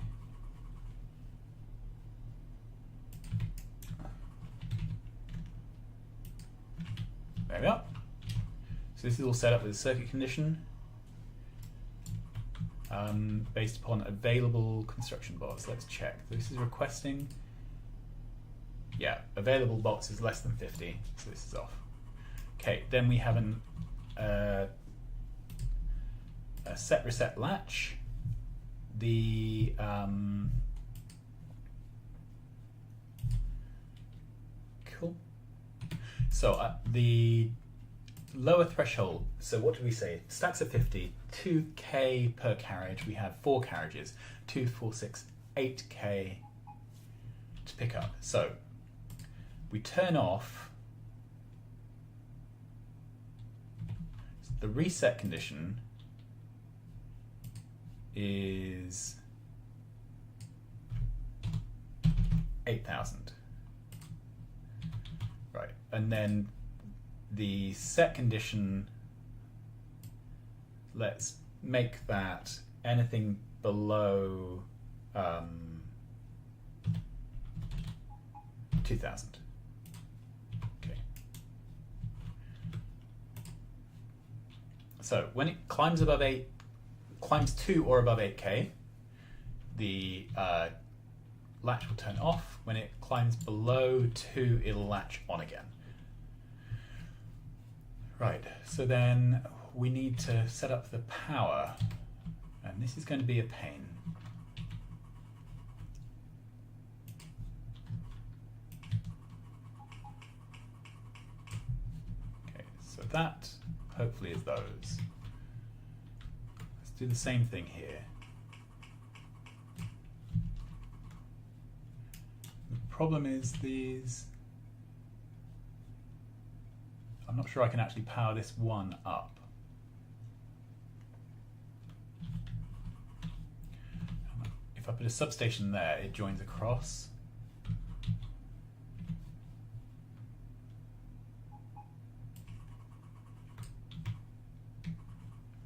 there we are. So this is all set up with a circuit condition based upon available construction bots. Let's check. This is requesting, yeah, available bots is less than 50, so this is off. Okay, then we have a set reset latch. The cool. So the lower threshold. So what do we say? Stacks at 50, 2k per carriage. We have 4 carriages, 2, 4, 6, 8k to pick up. So we turn off the reset condition is 8,000. Right, and then the set condition, let's make that anything below 2,000. Okay. So when it climbs above 8, climbs to or above 8k, the latch will turn off. When it climbs below 2, it'll latch on again. Right, so then we need to set up the power, and this is going to be a pain. Okay, so that hopefully is those. Let's do the same thing here. The problem is these. I'm not sure I can actually power this one up. If I put a substation there, it joins across.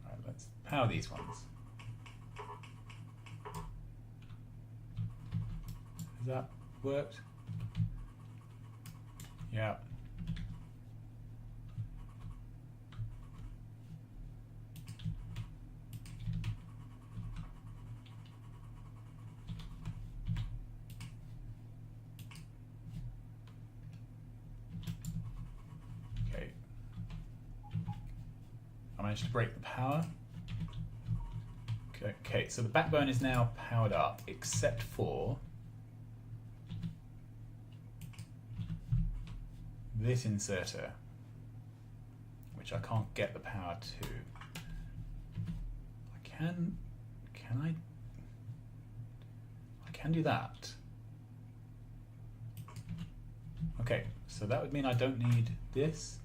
All right, let's power these ones. Has that worked? Yeah. I managed to break the power. Okay, so the backbone is now powered up, except for this inserter, which I can't get the power to. I can do that. Okay, so that would mean I don't need this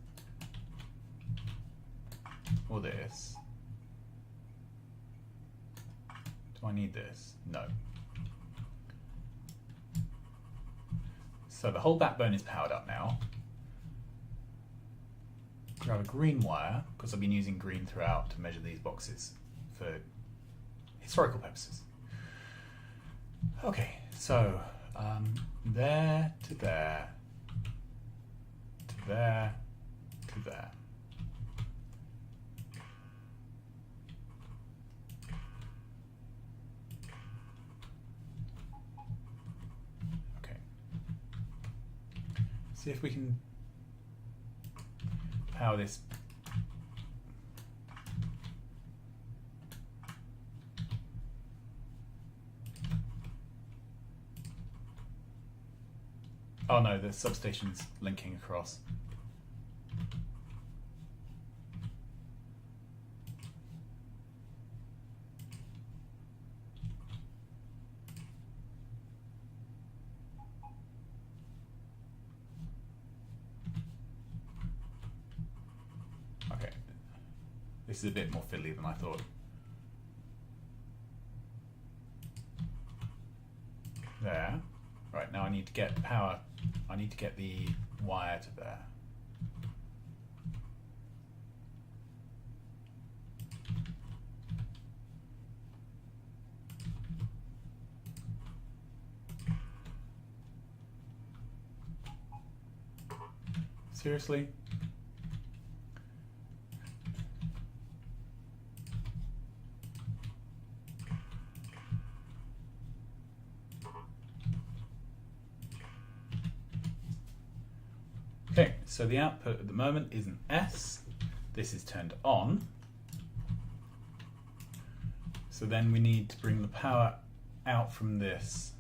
or this. Do I need this? No. So the whole backbone is powered up now. Grab a green wire, because I've been using green throughout to measure these boxes for historical purposes. Okay, so there to there, to there, to there. Okay. See if we can power this. Oh no, the substation's linking across. Okay, this is a bit more fiddly than I thought. There. Right, now I need to get power. I need to get the wire to there. Seriously? Okay, so the output at the moment is an S. This is turned on. So then we need to bring the power out from this.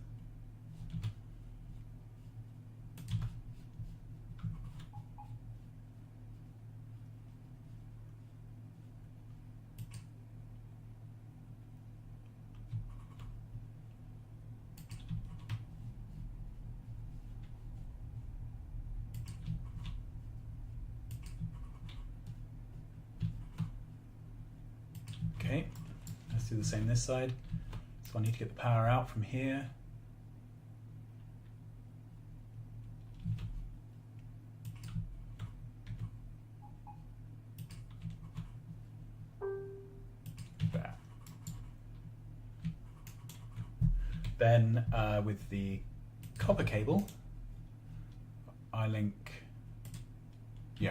Okay, let's do the same this side. So I need to get the power out from here. There. Then with the copper cable, I link,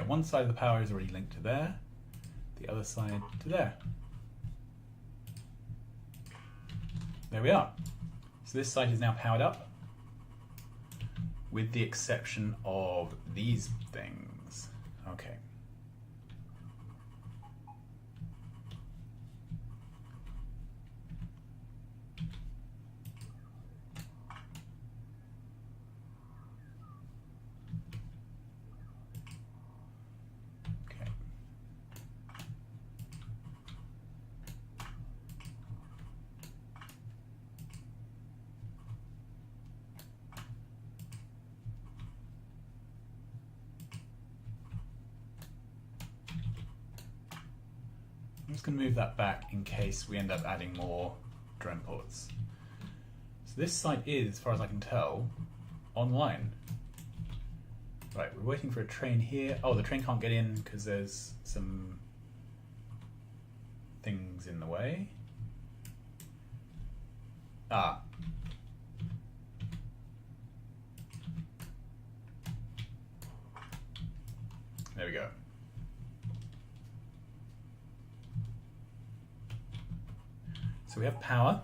one side of the power is already linked to there, the other side to there. There we are. So this site is now powered up, with the exception of these things. Okay. I'm just going to move that back in case we end up adding more drone ports. So this site is, as far as I can tell, online. Right, we're waiting for a train here. Oh, the train can't get in because there's some things in the way. Ah. There we go. So we have power.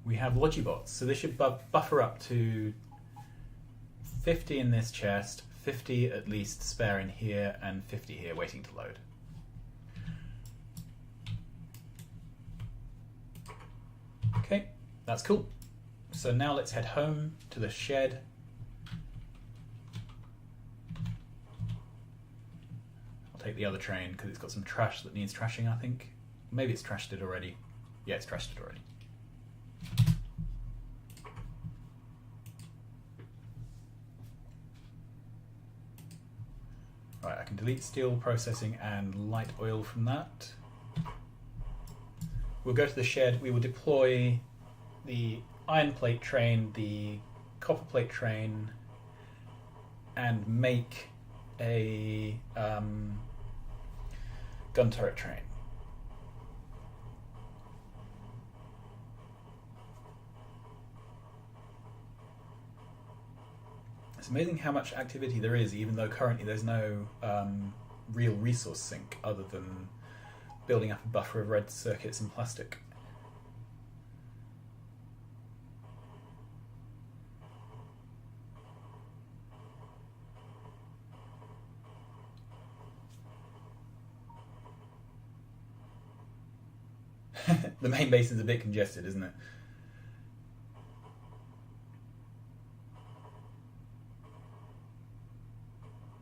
We have Logibots, so this should buffer up to 50 in this chest, 50 at least spare in here, and 50 here waiting to load. Okay, that's cool. So now let's head home to the shed. I'll take the other train because it's got some trash that needs trashing, I think. Maybe it's trashed it already. Yeah, it's trashed it already. Right, I can delete steel processing and light oil from that. We'll go to the shed, we will deploy the iron plate train, the copper plate train, and make a gun turret train. It's amazing how much activity there is, even though currently there's no real resource sink other than building up a buffer of red circuits and plastic. The main base is a bit congested, isn't it?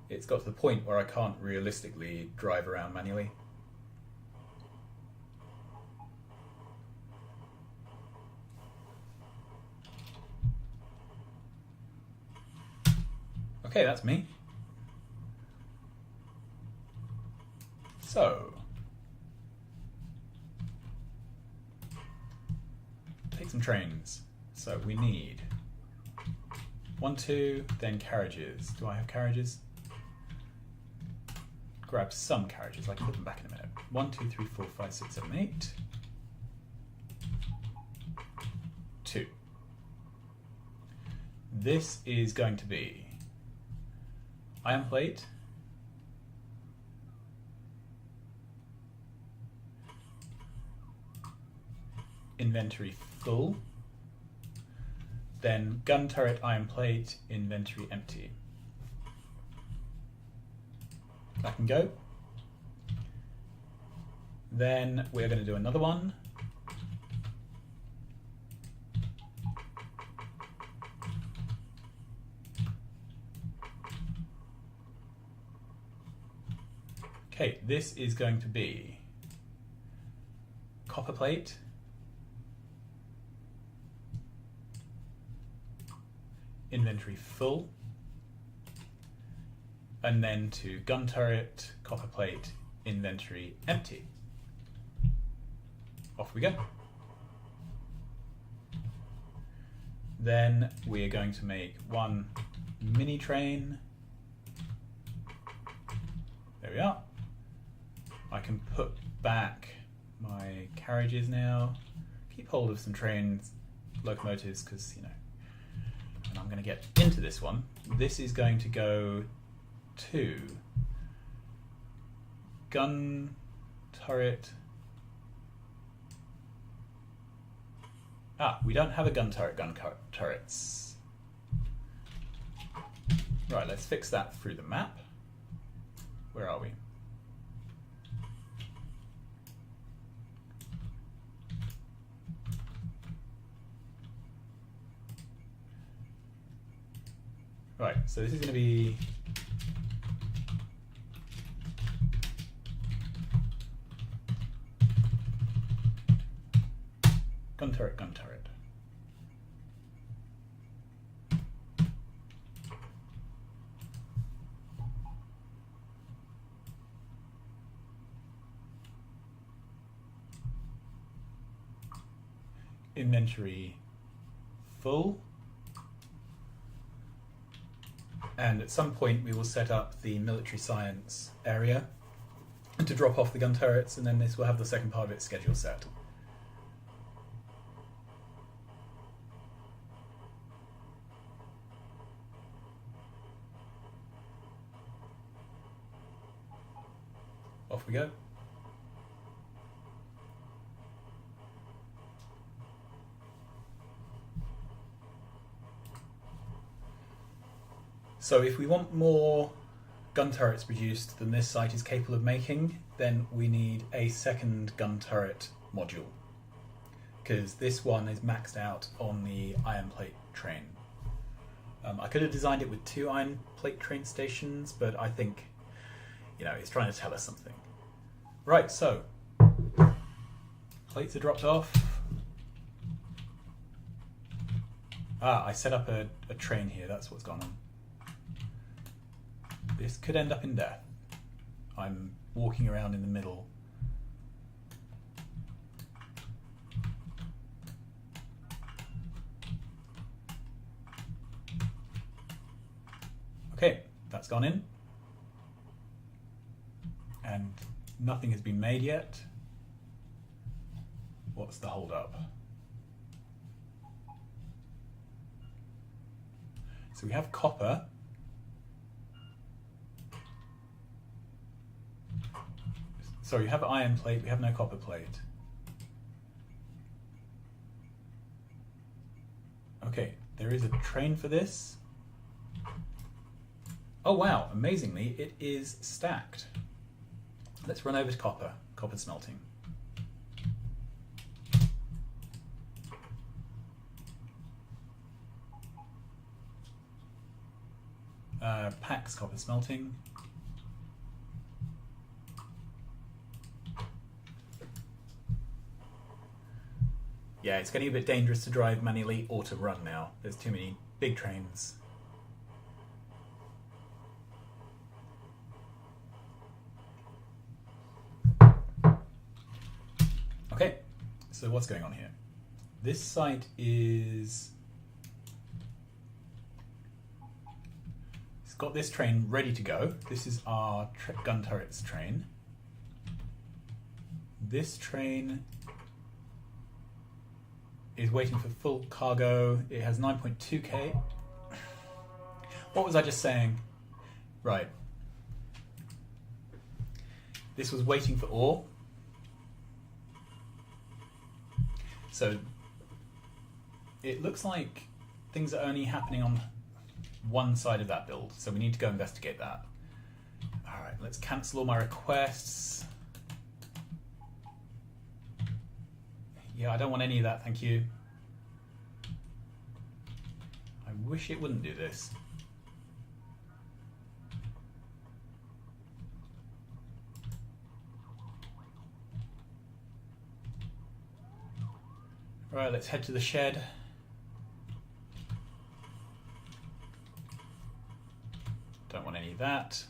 It's got to the point where I can't realistically drive around manually. Okay, that's me. So, take some trains. So we need 1, 2, then carriages. Do I have carriages? grab some carriages. I can put them back in a minute. 1, 2, 3, 4, 5, 6, 7, 8. 2. This is going to be iron plate, inventory full, then gun turret, iron plate, inventory empty. That can go. Then we're going to do another one. Okay, this is going to be copper plate, inventory full, and then to gun turret, copper plate, inventory empty. Off we go. Then we are going to make one mini train. There we are. I can put back my carriages now. Keep hold of some trains, locomotives, because, you know, and I'm going to get into this one. This is going to go to gun turret. We don't have a gun turrets. Right, let's fix that through the map. Where are we? Right, so this is going to be gun turret, gun turret. Inventory full. And at some point we will set up the military science area to drop off the gun turrets, and then this will have the second part of its schedule set. Off we go. So if we want more gun turrets produced than this site is capable of making, then we need a second gun turret module, because this one is maxed out on the iron plate train. I could have designed it with 2 iron plate train stations, but I think, you know, it's trying to tell us something. Right, so plates are dropped off. I set up a train here, that's what's gone on. This could end up in death. I'm walking around in the middle. Okay, that's gone in. And nothing has been made yet. What's the hold up? So we have copper. Sorry, we have iron plate, we have no copper plate. Okay, there is a train for this. Oh wow, amazingly, it is stacked. Let's run over to copper smelting. Pax copper smelting. Yeah, it's getting a bit dangerous to drive manually or to run now. There's too many big trains. Okay, so what's going on here? This site is got this train ready to go. This is our gun turrets train. This train is waiting for full cargo. It has 9.2k. What was I just saying? Right. This was waiting for ore. So it looks like things are only happening on one side of that build, so we need to go investigate that. Alright, let's cancel all my requests. Yeah, I don't want any of that, thank you. I wish it wouldn't do this. Right, let's head to the shed. Don't want any of that.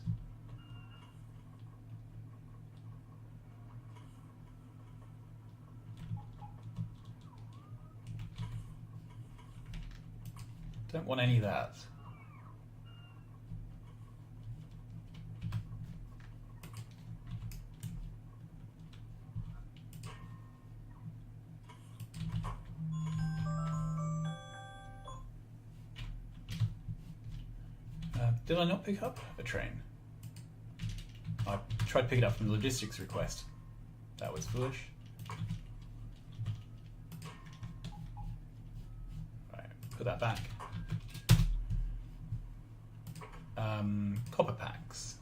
Don't want any of that. Did I not pick up a train? I tried to pick it up from the logistics request. That was foolish. Right, put that back. Copper packs.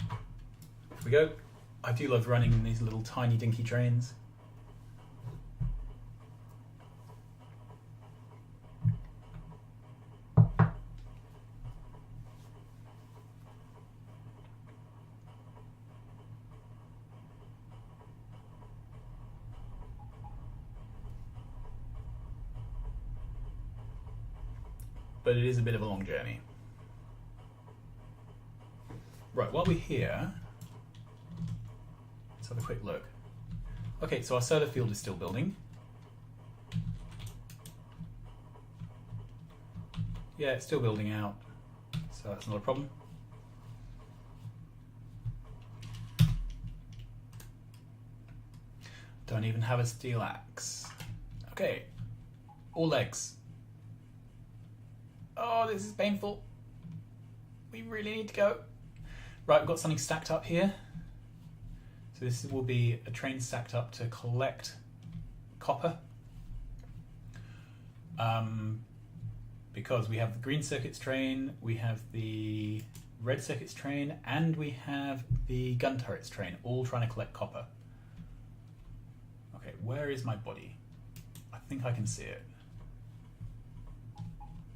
Here we go. I do love running these little tiny dinky trains. But it is a bit of a long journey. Right, while we're here, let's have a quick look. Okay, so our solar field is still building. Yeah, it's still building out, so that's not a problem. Don't even have a steel axe. Okay, all legs. Oh, this is painful. We really need to go. Right, we've got something stacked up here. So this will be a train stacked up to collect copper. Because we have the green circuits train, we have the red circuits train, and we have the gun turrets train, all trying to collect copper. Okay, where is my body? I think I can see it.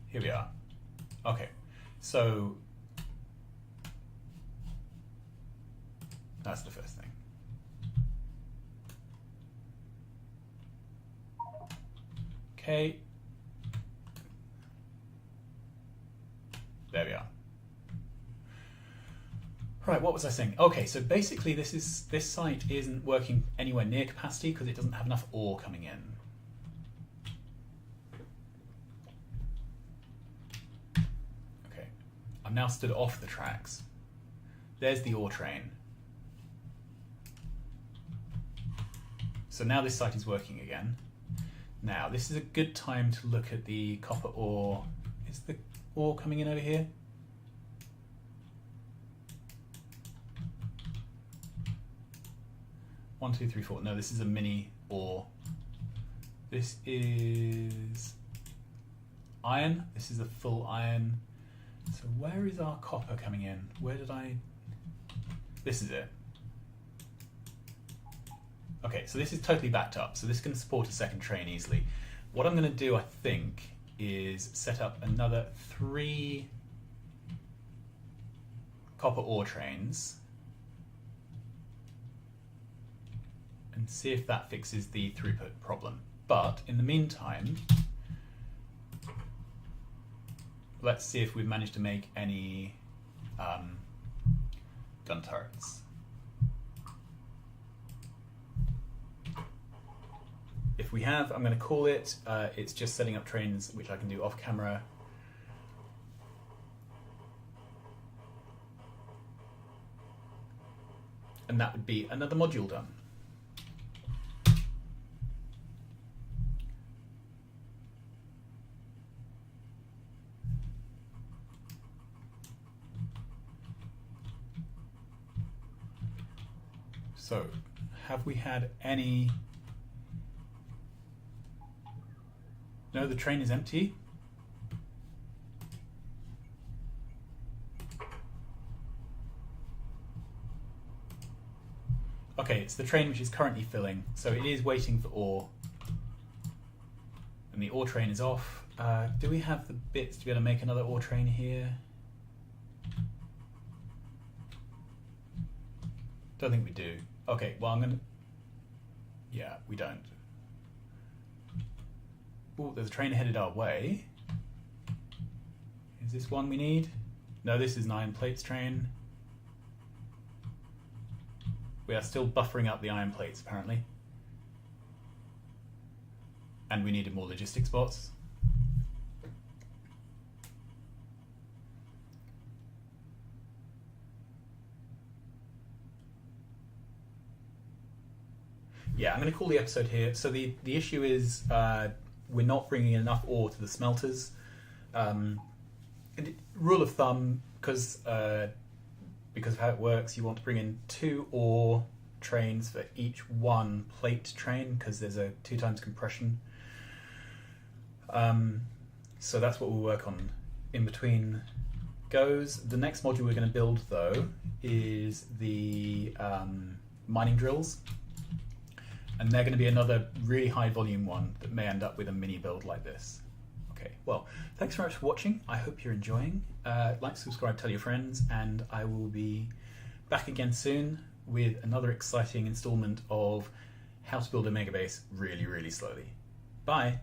Here we are. Okay, so that's the first thing. Okay. There we are. Right, what was I saying? Okay, so basically this site isn't working anywhere near capacity because it doesn't have enough ore coming in. I'm now stood off the tracks. There's the ore train. So now this site is working again. Now this is a good time to look at the copper ore. Is the ore coming in over here? One, two, three, four. No, this is a mini ore. This is iron. This is a full iron. So where is our copper coming in? Where did I... This is it. Okay, so this is totally backed up, so this can support a second train easily. What I'm going to do, I think, is set up another 3 copper ore trains and see if that fixes the throughput problem. But in the meantime, let's see if we've managed to make any gun turrets. If we have, I'm going to call it. It's just setting up trains, which I can do off camera. And that would be another module done. So, have we had any... No, the train is empty. Okay, it's the train which is currently filling, so it is waiting for ore. And the ore train is off. Do we have the bits to be able to make another ore train here? Don't think we do. Okay, well I'm gonna... Yeah, we don't. Oh, there's a train headed our way. Is this one we need? No, this is an iron plates train. We are still buffering up the iron plates, apparently. And we needed more logistics bots. Yeah, I'm going to call the episode here. So the issue is we're not bringing enough ore to the smelters. Rule of thumb, because of how it works, you want to bring in 2 ore trains for each 1 plate train, because there's a 2 times compression. So that's what we'll work on in between goes. The next module we're going to build, though, is the mining drills. And they're going to be another really high volume one that may end up with a mini build like this. Okay, well, thanks very much for watching. I hope you're enjoying. Like, subscribe, tell your friends, and I will be back again soon with another exciting installment of how to build a mega base really, really slowly. Bye!